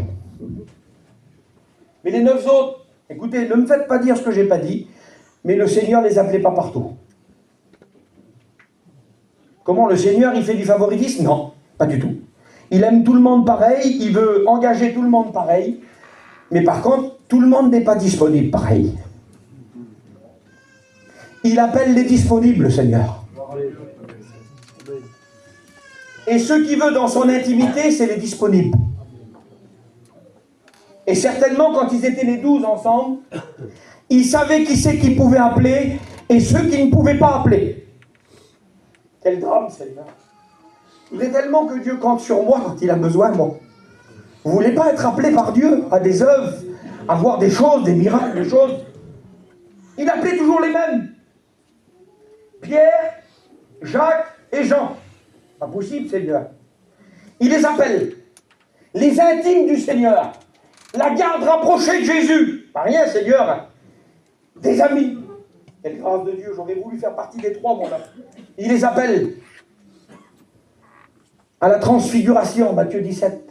Mais les 9 autres, écoutez, ne me faites pas dire ce que je n'ai pas dit, mais le Seigneur ne les appelait pas partout. Comment le Seigneur, il fait du favoritisme? Non, pas du tout. Il aime tout le monde pareil, il veut engager tout le monde pareil, mais par contre, tout le monde n'est pas disponible pareil. Il appelle les disponibles, le Seigneur. Et ce qu'il veut dans son intimité, c'est les disponibles. Et certainement, quand ils étaient les 12 ensemble, ils savaient qui c'est qu'ils pouvaient appeler et ceux qui ne pouvaient pas appeler. Quel drame, Seigneur. Il est tellement que Dieu compte sur moi quand il a besoin, moi. Vous ne voulez pas être appelé par Dieu à des œuvres, à voir des choses, des miracles, des choses. Il appelait toujours les mêmes. Pierre, Jacques et Jean. Pas possible, Seigneur. Il les appelle. Les intimes du Seigneur. La garde rapprochée de Jésus. Pas rien, Seigneur. Des amis. Quelle grâce de Dieu, j'aurais voulu faire partie des 3, moi, là. Il les appelle. À la transfiguration, Matthieu 17.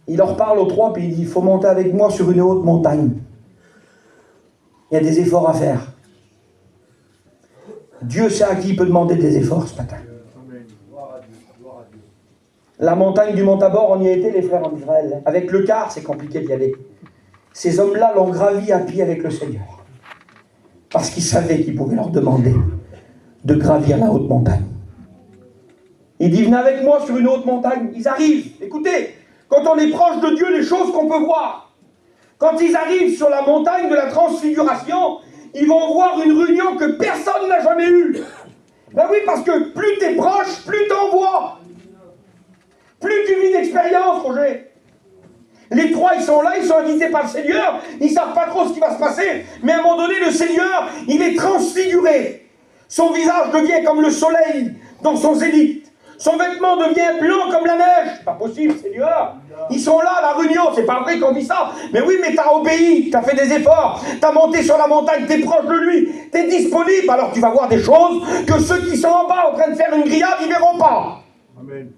Il leur parle aux 3, puis il dit, il faut monter avec moi sur une haute montagne. Il y a des efforts à faire. Dieu sait à qui il peut demander des efforts ce matin. La montagne du Mont Tabor, on y a été, les frères, en Israël. Avec le car, c'est compliqué d'y aller. Ces hommes-là l'ont gravi à pied avec le Seigneur. Parce qu'ils savaient qu'ils pouvaient leur demander de gravir la haute montagne. Il dit, venez avec moi sur une haute montagne. Ils arrivent. Écoutez, quand on est proche de Dieu, les choses qu'on peut voir. Quand ils arrivent sur la montagne de la transfiguration, ils vont voir une réunion que personne n'a jamais eue. Ben oui, parce que plus tu es proche, plus tu en vois. Plus tu vis d'expérience, Roger. Les 3, ils sont là, ils sont invités par le Seigneur, ils ne savent pas trop ce qui va se passer, mais à un moment donné, le Seigneur, il est transfiguré. Son visage devient comme le soleil dans son zénith. Son vêtement devient blanc comme la neige. Pas possible, Seigneur. Ils sont là à la réunion, c'est pas vrai qu'on dit ça. Mais oui, mais tu as obéi, tu as fait des efforts, tu as monté sur la montagne, tu es proche de lui, tu es disponible, alors tu vas voir des choses que ceux qui sont en bas en train de faire une grillade, ils ne verront pas. Amen.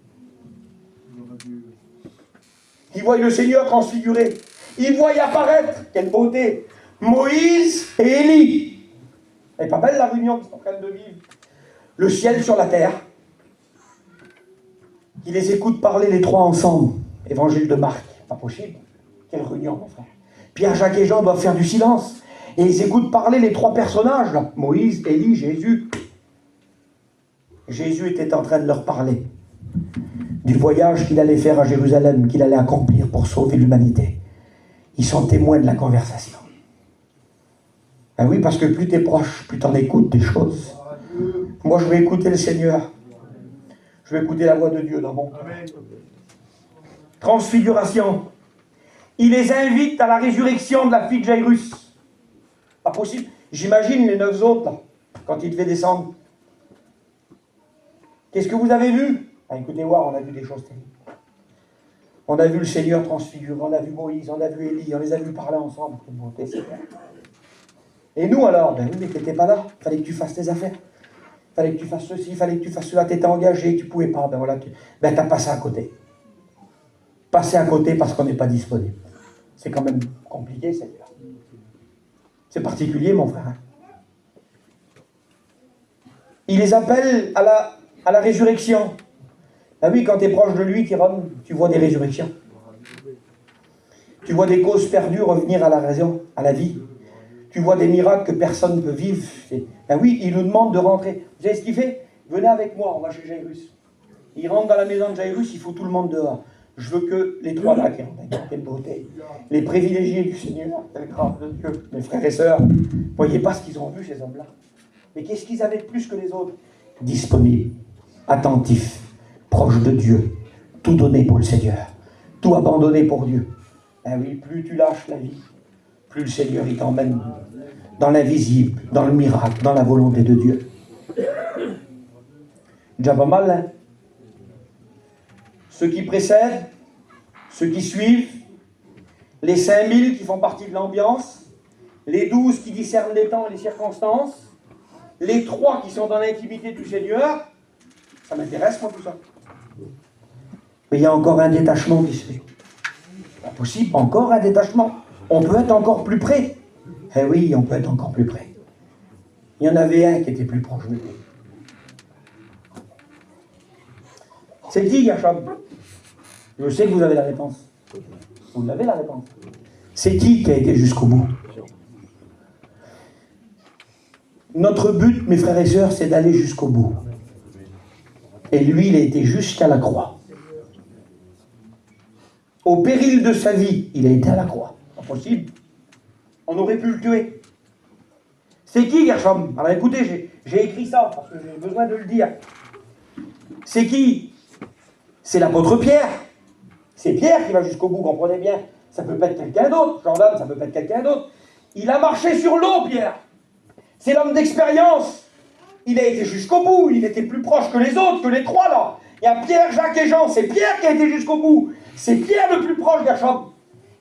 Ils voient le Seigneur transfiguré. Ils voient apparaître, quelle beauté, Moïse et Élie. Elle n'est pas belle la réunion qu'ils sont en train de vivre. Le ciel sur la terre. Ils les écoutent parler les trois ensemble. Évangile de Marc. Pas possible. Quelle réunion, mon frère. Pierre, Jacques et Jean doivent faire du silence. Et ils écoutent parler les trois personnages, là. Moïse, Élie, Jésus. Jésus était en train de leur parler du voyage qu'il allait faire à Jérusalem, qu'il allait accomplir pour sauver l'humanité. Ils sont témoins de la conversation. Ah oui, parce que plus tu es proche, plus tu en écoutes des choses. Moi, je vais écouter le Seigneur. Je vais écouter la voix de Dieu dans mon cœur. Transfiguration. Il les invite à la résurrection de la fille de Jairus. Pas possible. J'imagine les 9 autres, là, quand il devait descendre. Qu'est-ce que vous avez vu? Ah, écoutez voir, on a vu des choses terribles. On a vu le Seigneur transfiguré, on a vu Moïse, on a vu Élie, on les a vus parler ensemble. Quelle beauté, Seigneur. Et nous alors? Ben oui, mais tu n'étais pas là. Il fallait que tu fasses tes affaires. Il fallait que tu fasses ceci, il fallait que tu fasses cela. Tu étais engagé, tu ne pouvais pas. Ben voilà, tu as passé à côté. Passer à côté parce qu'on n'est pas disponible. C'est quand même compliqué, Seigneur. C'est particulier, mon frère. Il les appelle à la résurrection. Ah oui, quand tu es proche de lui, tu vois des résurrections. Tu vois des causes perdues revenir à la raison, à la vie. Tu vois des miracles que personne ne peut vivre. Ah oui, il nous demande de rentrer. Vous savez ce qu'il fait? Venez avec moi, on va chez Jairus. Il rentre dans la maison de Jairus, il faut tout le monde dehors. Je veux que les trois là qui rentrent. Quelle beauté. Les privilégiés du Seigneur, quelle grâce de Dieu. Mes frères et sœurs, vous ne voyez pas ce qu'ils ont vu, ces hommes-là. Mais qu'est-ce qu'ils avaient de plus que les autres? Disponibles, attentifs, proches de Dieu, tout donné pour le Seigneur, tout abandonné pour Dieu. Ah oui, plus tu lâches la vie, plus le Seigneur il t'emmène dans l'invisible, dans le miracle, dans la volonté de Dieu. Déjà pas mal, hein? Ceux qui précèdent, ceux qui suivent, les 5000 qui font partie de l'ambiance, les 12 qui discernent les temps et les circonstances, les 3 qui sont dans l'intimité du Seigneur, ça m'intéresse moi tout ça. Mais il y a encore un détachement qui se fait. Pas possible, encore un détachement. On peut être encore plus près. Eh oui, on peut être encore plus près. Il y en avait un qui était plus proche de lui. C'est qui, Gershom? Je sais que vous avez la réponse. Vous l'avez la réponse. C'est qui a été jusqu'au bout? Notre but, mes frères et sœurs, c'est d'aller jusqu'au bout. Et lui, il a été jusqu'à la croix. Au péril de sa vie, il a été à la croix. Pas possible. On aurait pu le tuer. C'est qui, Gershom? Alors écoutez, j'ai écrit ça, parce que j'ai besoin de le dire. C'est qui? C'est l'apôtre Pierre. C'est Pierre qui va jusqu'au bout, comprenez bien. Ça peut pas être quelqu'un d'autre. Jordan, ça peut pas être quelqu'un d'autre. Il a marché sur l'eau, Pierre. C'est l'homme d'expérience. Il a été jusqu'au bout. Il était plus proche que les autres, que les 3 là. Il y a Pierre, Jacques et Jean. C'est Pierre qui a été jusqu'au bout. C'est Pierre le plus proche, Gershom.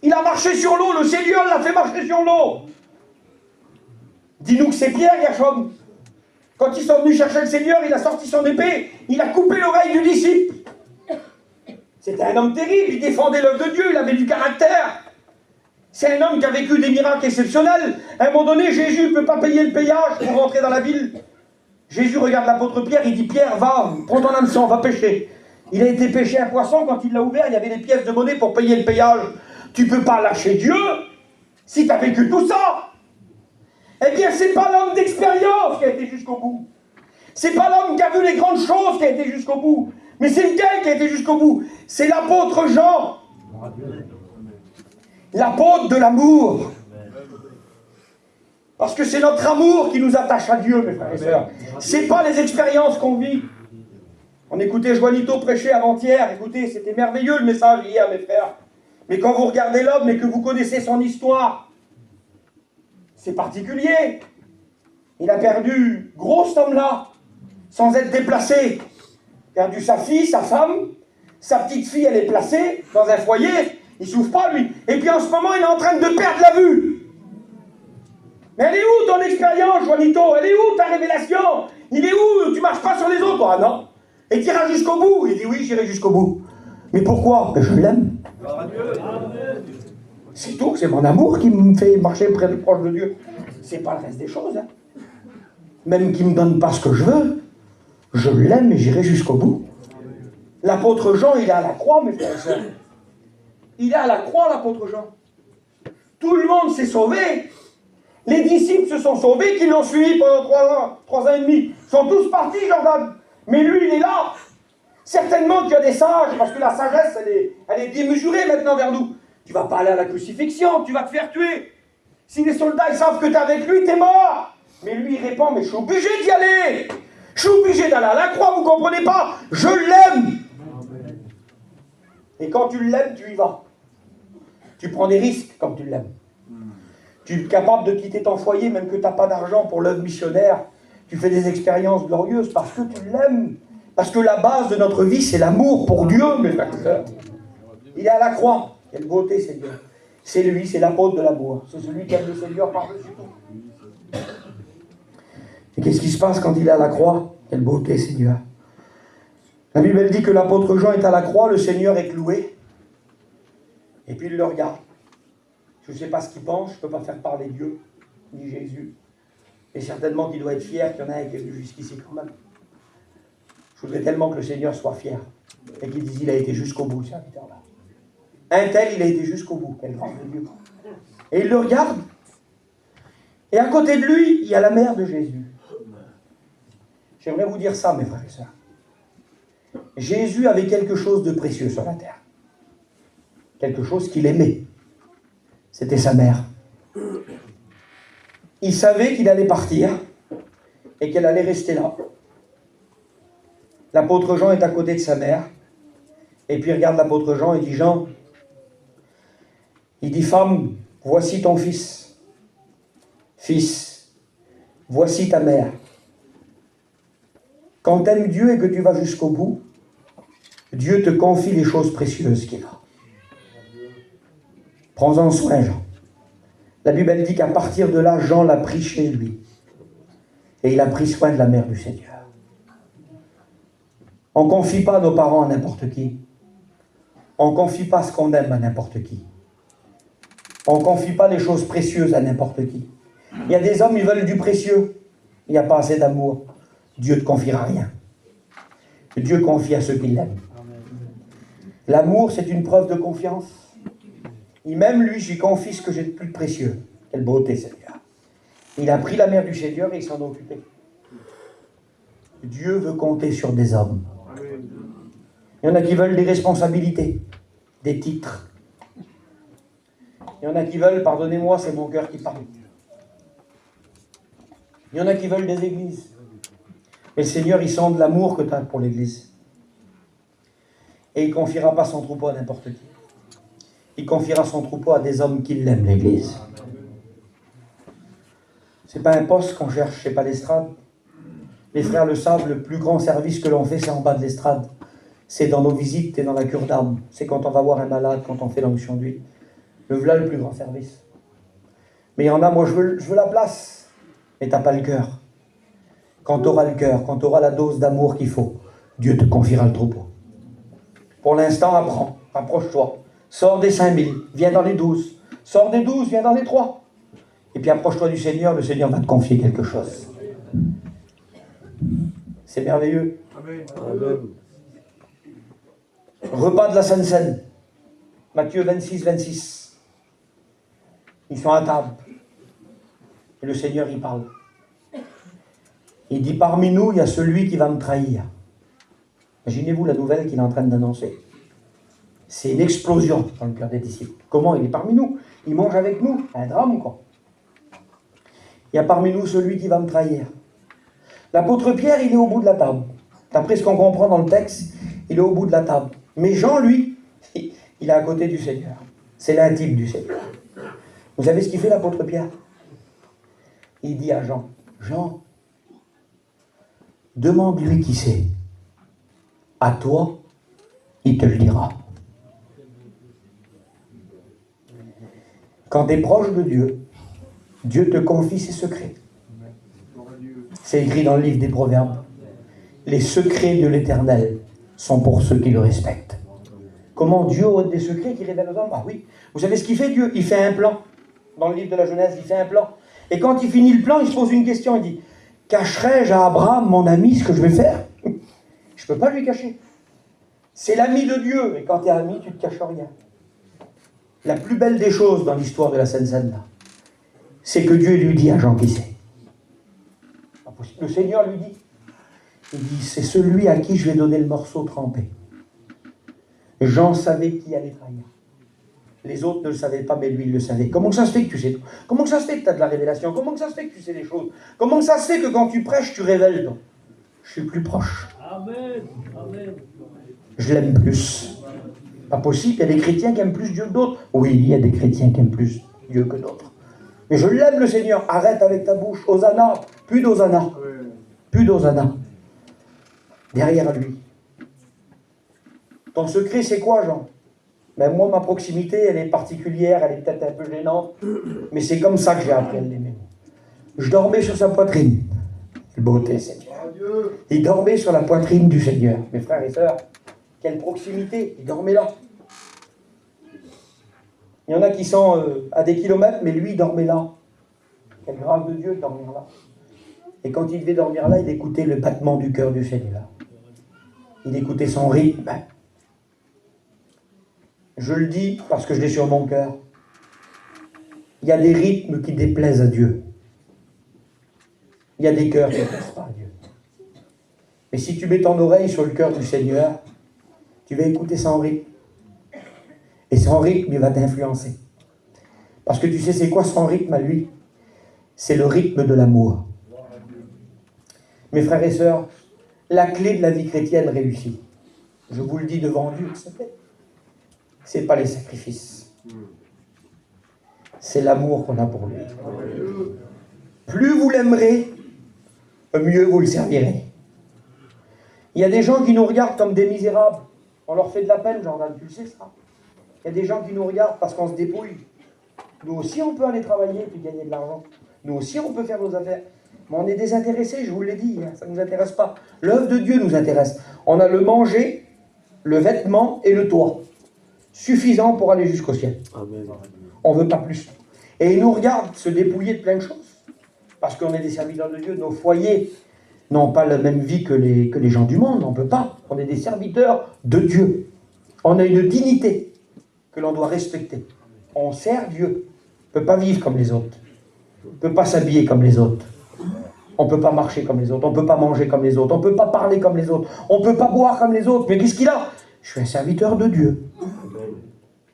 Il a marché sur l'eau. Le Seigneur l'a fait marcher sur l'eau. Dis-nous que c'est Pierre, Gershom. Quand ils sont venus chercher le Seigneur, il a sorti son épée. Il a coupé l'oreille du disciple. C'était un homme terrible. Il défendait l'œuvre de Dieu. Il avait du caractère. C'est un homme qui a vécu des miracles exceptionnels. À un moment donné, Jésus ne peut pas payer le péage pour rentrer dans la ville. Jésus regarde l'apôtre Pierre, il dit: Pierre, va, prends ton hameçon, va pêcher. Il a été pêcher un poisson, quand il l'a ouvert, il y avait des pièces de monnaie pour payer le péage. Tu ne peux pas lâcher Dieu si tu as vécu tout ça. Eh bien, c'est pas l'homme d'expérience qui a été jusqu'au bout. C'est pas l'homme qui a vu les grandes choses qui a été jusqu'au bout. Mais c'est lequel qui a été jusqu'au bout? C'est l'apôtre Jean. L'apôtre de l'amour. Parce que c'est notre amour qui nous attache à Dieu, mes frères et sœurs. C'est pas les expériences qu'on vit. On écoutait Juanito prêcher avant-hier. Écoutez, c'était merveilleux le message hier, mes frères. Mais quand vous regardez l'homme et que vous connaissez son histoire, c'est particulier. Il a perdu gros cet homme-là, sans être déplacé. Perdu sa fille, sa femme, sa petite fille, elle est placée dans un foyer. Il souffre pas, lui. Et puis en ce moment, il est en train de perdre la vue. Mais elle est où ton expérience, Juanito? Elle est où ta révélation? Il est où? Tu marches pas sur les autres? Ah non. Et tu iras jusqu'au bout? Il dit oui, j'irai jusqu'au bout. Mais pourquoi? Je l'aime. C'est tout, c'est mon amour qui me fait marcher proche de Dieu. C'est pas le reste des choses. Hein. même qu'il ne me donne pas ce que je veux, je l'aime et j'irai jusqu'au bout. L'apôtre Jean, il est à la croix, mes frères et sœurs. Il est à la croix, l'apôtre Jean. Tout le monde s'est sauvé. Les disciples se sont sauvés, qui l'ont suivi pendant 3 ans et demi. Ils sont tous partis, Jordan. Mais lui, il est là. Certainement qu'il y a des sages, parce que la sagesse, elle est démesurée maintenant vers nous. Tu vas pas aller à la crucifixion, tu vas te faire tuer. Si les soldats ils savent que tu es avec lui, tu es mort. Mais lui, il répond, mais je suis obligé d'y aller. Je suis obligé d'aller à la croix, vous ne comprenez pas. Je l'aime. Et quand tu l'aimes, tu y vas. Tu prends des risques quand tu l'aimes. Tu es capable de quitter ton foyer, même que tu n'as pas d'argent pour l'œuvre missionnaire. Tu fais des expériences glorieuses parce que tu l'aimes. Parce que la base de notre vie, c'est l'amour pour Dieu, mes frères et sœurs. Il est à la croix. Quelle beauté, Seigneur. C'est lui, c'est l'apôtre de l'amour. C'est celui qui aime le Seigneur par-dessus tout. Et qu'est-ce qui se passe quand il est à la croix? Quelle beauté, Seigneur. La Bible, elle dit que l'apôtre Jean est à la croix, le Seigneur est cloué. Et puis il le regarde. Je ne sais pas ce qu'il pense, je ne peux pas faire parler Dieu, ni Jésus. Et certainement qu'il doit être fier qu'il y en a un qui est venu jusqu'ici quand même. Je voudrais tellement que le Seigneur soit fier. Et qu'il dise, il a été jusqu'au bout, le serviteur-là. Un tel, il a été jusqu'au bout. Quelle grâce de Dieu. Et il le regarde. Et à côté de lui, il y a la mère de Jésus. J'aimerais vous dire ça, mes frères et sœurs. Jésus avait quelque chose de précieux sur la terre. Quelque chose qu'il aimait. C'était sa mère. Il savait qu'il allait partir et qu'elle allait rester là. L'apôtre Jean est à côté de sa mère. Et puis il regarde l'apôtre Jean et dit, Jean, il dit, femme, voici ton fils. Fils, voici ta mère. Quand tu aimes Dieu et que tu vas jusqu'au bout, Dieu te confie les choses précieuses qu'il a. Prends-en soin, Jean. La Bible elle dit qu'à partir de là, Jean l'a pris chez lui. Et il a pris soin de la mère du Seigneur. On ne confie pas nos parents à n'importe qui. On ne confie pas ce qu'on aime à n'importe qui. On ne confie pas les choses précieuses à n'importe qui. Il y a des hommes, ils veulent du précieux. Il n'y a pas assez d'amour. Dieu ne te confiera rien. Dieu confie à ceux qui l'aiment. L'amour, c'est une preuve de confiance. Et même lui, j'y confie ce que j'ai de plus précieux. Quelle beauté, Seigneur. Il a pris la mère du Seigneur et il s'en a occupé. Dieu veut compter sur des hommes. Il y en a qui veulent des responsabilités, des titres. Il y en a qui veulent, pardonnez-moi, c'est mon cœur qui parle. Il y en a qui veulent des églises. Mais le Seigneur, il sonde l'amour que tu as pour l'église. Et il ne confiera pas son troupeau à n'importe qui. Il confiera son troupeau à des hommes qui l'aiment, l'église. C'est pas un poste qu'on cherche, c'est pas l'estrade. Les frères le savent, le plus grand service que l'on fait, c'est en bas de l'estrade. C'est dans nos visites et dans la cure d'âme. C'est quand on va voir un malade, quand on fait l'onction d'huile. Voilà le plus grand service. Mais il y en a, moi je veux la place. Mais tu n'as pas le cœur. Quand tu auras le cœur, quand tu auras la dose d'amour qu'il faut, Dieu te confiera le troupeau. Pour l'instant, apprends, approche-toi. Sors des 5000, viens dans les 12. Sors des 12, viens dans les 3. Et puis approche-toi du Seigneur, le Seigneur va te confier quelque chose. C'est merveilleux. Amen. Amen. Repas de la Sainte Seine. Matthieu 26, 26. Ils sont à table. Et le Seigneur y parle. Il dit, parmi nous, il y a celui qui va me trahir. Imaginez-vous la nouvelle qu'il est en train d'annoncer. C'est une explosion dans le cœur des disciples. Comment il est parmi nous? Il mange avec nous. Un drame, quoi. Il y a parmi nous celui qui va me trahir. L'apôtre Pierre, il est au bout de la table. D'après ce qu'on comprend dans le texte, il est au bout de la table. Mais Jean, lui, il est à côté du Seigneur. C'est l'intime du Seigneur. Vous savez ce qu'il fait, l'apôtre Pierre? Il dit à Jean, Jean, demande-lui qui c'est. À toi, il te le dira. Quand tu es proche de Dieu, Dieu te confie ses secrets. C'est écrit dans le livre des Proverbes. Les secrets de l'Éternel sont pour ceux qui le respectent. Comment Dieu a des secrets qui révèlent aux hommes? Ah oui. Vous savez ce qu'il fait, Dieu? Il fait un plan. Dans le livre de la Genèse, il fait un plan. Et quand il finit le plan, il se pose une question. Il dit, Cacherai-je à Abraham, mon ami, ce que je vais faire? Je ne peux pas lui cacher. C'est l'ami de Dieu, et quand tu es ami, tu ne te caches rien. La plus belle des choses dans l'histoire de la Sainte-Seine, là, c'est que Dieu lui dit à Jean qui c'est. Le Seigneur lui dit, il dit, c'est celui à qui je vais donner le morceau trempé. Jean savait qui allait trahir. Les autres ne le savaient pas, mais lui, il le savait. Comment ça se fait que tu sais? Comment ça se fait que tu as de la révélation? Comment ça se fait que tu sais des choses? Comment ça se fait que quand tu prêches, tu révèles? Donc, je suis plus proche. Amen. Amen. Je l'aime plus. Pas possible, il y a des chrétiens qui aiment plus Dieu que d'autres. Oui, il y a des chrétiens qui aiment plus Dieu que d'autres. Mais je l'aime, le Seigneur. Arrête avec ta bouche. Hosanna. Plus d'Hosanna. Plus d'Hosanna. Derrière lui. Ton secret, c'est quoi, Jean? Ben moi, ma proximité, elle est particulière, elle est peut-être un peu gênante, mais c'est comme ça que j'ai appris à l'aimer. Je dormais sur sa poitrine. Quelle beauté, Seigneur. Il dormait sur la poitrine du Seigneur. Mes frères et sœurs, quelle proximité. Il dormait là. Il y en a qui sont à des kilomètres, mais lui, il dormait là. Quelle grâce de Dieu de dormir là. Et quand il devait dormir là, il écoutait le battement du cœur du Seigneur. Il écoutait son rythme. Je le dis parce que je l'ai sur mon cœur. Il y a des rythmes qui déplaisent à Dieu. Il y a des cœurs qui ne plaisent pas à Dieu. Mais si tu mets ton oreille sur le cœur du Seigneur, tu vas écouter son rythme. Et son rythme, il va t'influencer. Parce que tu sais, c'est quoi son rythme à lui? C'est le rythme de l'amour. Mes frères et sœurs, la clé de la vie chrétienne réussie, je vous le dis devant Dieu, c'est pas les sacrifices. C'est l'amour qu'on a pour lui. Plus vous l'aimerez, mieux vous le servirez. Il y a des gens qui nous regardent comme des misérables. On leur fait de la peine, Jordan, tu le sais ça. Il y a des gens qui nous regardent parce qu'on se dépouille. Nous aussi, on peut aller travailler et gagner de l'argent. Nous aussi, on peut faire nos affaires. Mais on est désintéressés, je vous l'ai dit, ça ne nous intéresse pas. L'œuvre de Dieu nous intéresse. On a le manger, le vêtement et le toit. Suffisant pour aller jusqu'au ciel. Amen. On ne veut pas plus. Et ils nous regardent se dépouiller de plein de choses. Parce qu'on est des serviteurs de Dieu. Nos foyers n'ont pas la même vie que les gens du monde. On ne peut pas. On est des serviteurs de Dieu. On a une dignité que l'on doit respecter. On sert Dieu. On ne peut pas vivre comme les autres. On ne peut pas s'habiller comme les autres. On ne peut pas marcher comme les autres. On ne peut pas manger comme les autres. On ne peut pas parler comme les autres. On ne peut pas boire comme les autres. Mais qu'est-ce qu'il a? Je suis un serviteur de Dieu.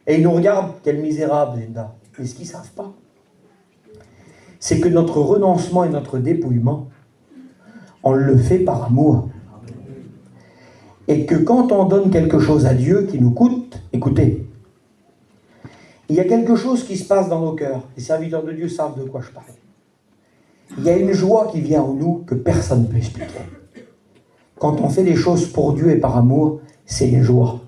Et ils nous regardent, quel misérable, Linda. Mais ce qu'ils ne savent pas, c'est que notre renoncement et notre dépouillement, on le fait par amour. Et que quand on donne quelque chose à Dieu qui nous coûte, écoutez, il y a quelque chose qui se passe dans nos cœurs. Les serviteurs de Dieu savent de quoi je parle. Il y a une joie qui vient en nous que personne ne peut expliquer. Quand on fait les choses pour Dieu et par amour, c'est une joie.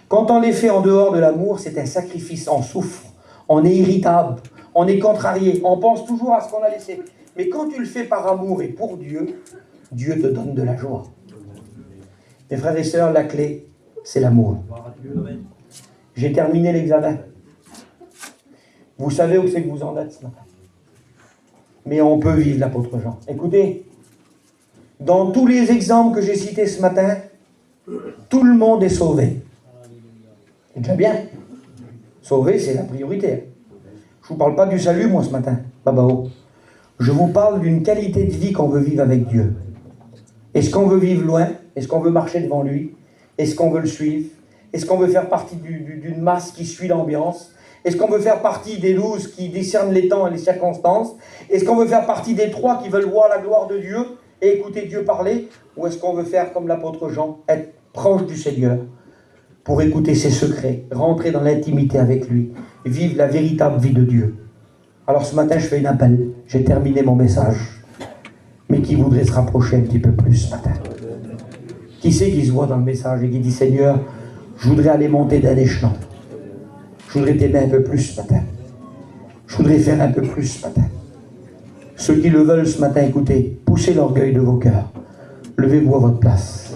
Quand on les fait en dehors de l'amour, c'est un sacrifice. On souffre, on est irritable, on est contrarié, on pense toujours à ce qu'on a laissé. Mais quand tu le fais par amour et pour Dieu, Dieu te donne de la joie. Mes frères et sœurs, la clé, c'est l'amour. J'ai terminé l'examen. Vous savez où c'est que vous en êtes ce matin. Mais on peut vivre l'apôtre Jean. Écoutez, dans tous les exemples que j'ai cités ce matin, tout le monde est sauvé. C'est déjà bien. Sauvé, c'est la priorité. Je ne vous parle pas du salut, moi, ce matin. Babao. Je vous parle d'une qualité de vie qu'on veut vivre avec Dieu. Est-ce qu'on veut vivre loin? Est-ce qu'on veut marcher devant lui? Est-ce qu'on veut le suivre? Est-ce qu'on veut faire partie d'une masse qui suit l'ambiance? Est-ce qu'on veut faire partie des 12 qui discernent les temps et les circonstances? Est-ce qu'on veut faire partie des 3 qui veulent voir la gloire de Dieu et écouter Dieu parler? Ou est-ce qu'on veut faire comme l'apôtre Jean, être proche du Seigneur pour écouter ses secrets, rentrer dans l'intimité avec lui, vivre la véritable vie de Dieu? Alors ce matin, je fais un appel. J'ai terminé mon message. Mais qui voudrait se rapprocher un petit peu plus ce matin? Qui c'est qui se voit dans le message et qui dit, Seigneur, je voudrais aller monter d'un échelon. Je voudrais t'aimer un peu plus ce matin. Je voudrais faire un peu plus ce matin. Ceux qui le veulent ce matin, écoutez, poussez l'orgueil de vos cœurs. Levez-vous à votre place.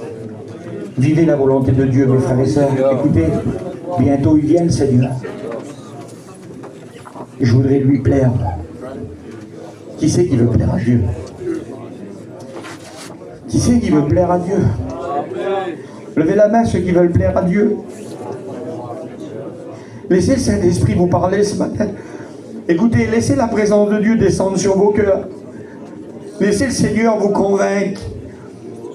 Vivez la volonté de Dieu, mes frères et sœurs. Écoutez, bientôt il vient le Seigneur. Je voudrais lui plaire. Qui c'est qui veut plaire à Dieu? Qui c'est qui veut plaire à Dieu? Levez la main ceux qui veulent plaire à Dieu. Laissez le Saint-Esprit vous parler ce matin. Écoutez, laissez la présence de Dieu descendre sur vos cœurs. Laissez le Seigneur vous convaincre,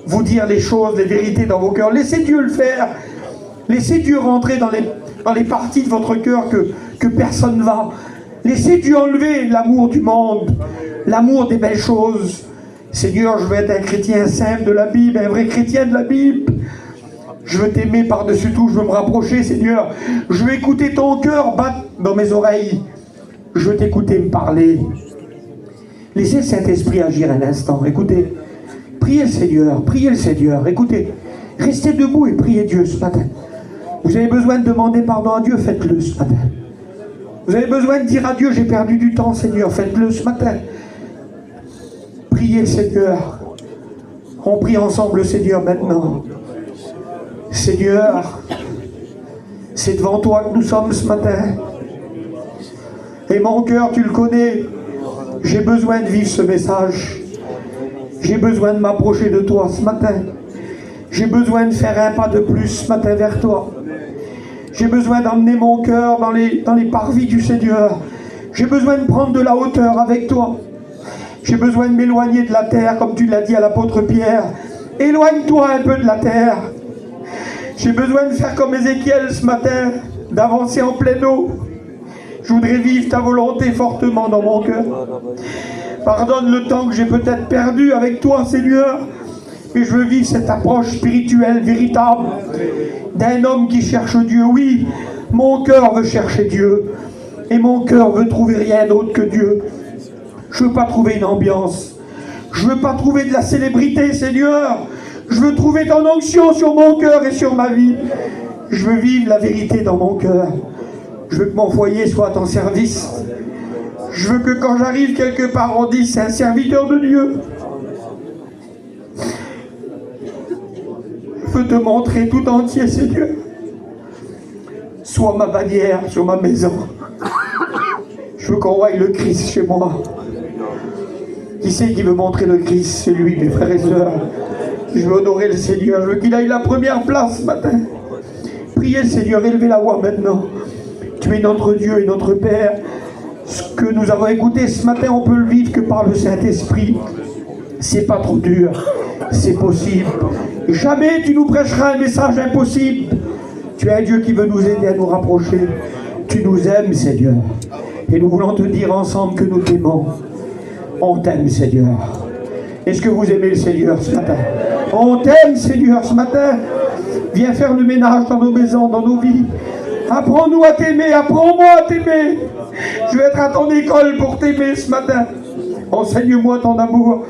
vous dire les choses, les vérités dans vos cœurs. Laissez Dieu le faire. Laissez Dieu rentrer dans les parties de votre cœur que personne ne va. Laissez Dieu enlever l'amour du monde, l'amour des belles choses. Seigneur, je veux être un chrétien simple de la Bible, un vrai chrétien de la Bible. Je veux t'aimer par-dessus tout, je veux me rapprocher, Seigneur. Je veux écouter ton cœur battre dans mes oreilles. Je veux t'écouter me parler. Laissez le Saint-Esprit agir un instant. Écoutez, priez le Seigneur. Écoutez, restez debout et priez Dieu ce matin. Vous avez besoin de demander pardon à Dieu, faites-le ce matin. Vous avez besoin de dire à Dieu, j'ai perdu du temps, Seigneur, faites-le ce matin. Priez le Seigneur. On prie ensemble le Seigneur maintenant. Seigneur, c'est devant toi que nous sommes ce matin. Et mon cœur, tu le connais. J'ai besoin de vivre ce message. J'ai besoin de m'approcher de toi ce matin. J'ai besoin de faire un pas de plus ce matin vers toi. J'ai besoin d'emmener mon cœur dans les parvis du Seigneur. J'ai besoin de prendre de la hauteur avec toi. J'ai besoin de m'éloigner de la terre, comme tu l'as dit à l'apôtre Pierre. Éloigne-toi un peu de la terre. J'ai besoin de faire comme Ézéchiel ce matin, d'avancer en pleine eau. Je voudrais vivre ta volonté fortement dans mon cœur. Pardonne le temps que j'ai peut-être perdu avec toi, Seigneur. Mais je veux vivre cette approche spirituelle véritable d'un homme qui cherche Dieu. Oui, mon cœur veut chercher Dieu. Et mon cœur veut trouver rien d'autre que Dieu. Je ne veux pas trouver une ambiance. Je ne veux pas trouver de la célébrité, Seigneur. Je veux trouver ton onction sur mon cœur et sur ma vie. Je veux vivre la vérité dans mon cœur. Je veux que mon foyer soit à ton service. Je veux que quand j'arrive quelque part, on dise c'est un serviteur de Dieu. Je veux te montrer tout entier, Seigneur. Sois ma bannière sur ma maison. Je veux qu'on voie le Christ chez moi. Qui c'est qui veut montrer le Christ? C'est lui, mes frères et sœurs. Je veux honorer le Seigneur. Je veux qu'il aille la première place ce matin. Priez le Seigneur, élevez la voix maintenant. Tu es notre Dieu et notre Père. Ce que nous avons écouté ce matin, on peut le vivre que par le Saint-Esprit. C'est pas trop dur. C'est possible. Jamais tu nous prêcheras un message impossible. Tu es un Dieu qui veut nous aider à nous rapprocher. Tu nous aimes, Seigneur. Et nous voulons te dire ensemble que nous t'aimons. On t'aime, Seigneur. Est-ce que vous aimez le Seigneur ce matin? On t'aime, Seigneur, ce matin. Viens faire le ménage dans nos maisons, dans nos vies. Apprends-nous à t'aimer, apprends-moi à t'aimer. Je vais être à ton école pour t'aimer ce matin. Enseigne-moi ton amour.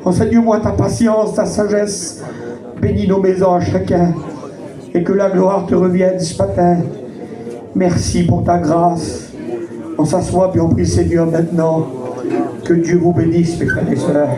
Enseigne-moi ta patience, ta sagesse. Bénis nos maisons à chacun. Et que la gloire te revienne ce matin. Merci pour ta grâce. On s'assoit puis on prie le Seigneur maintenant. Que Dieu vous bénisse, mes frères et sœurs.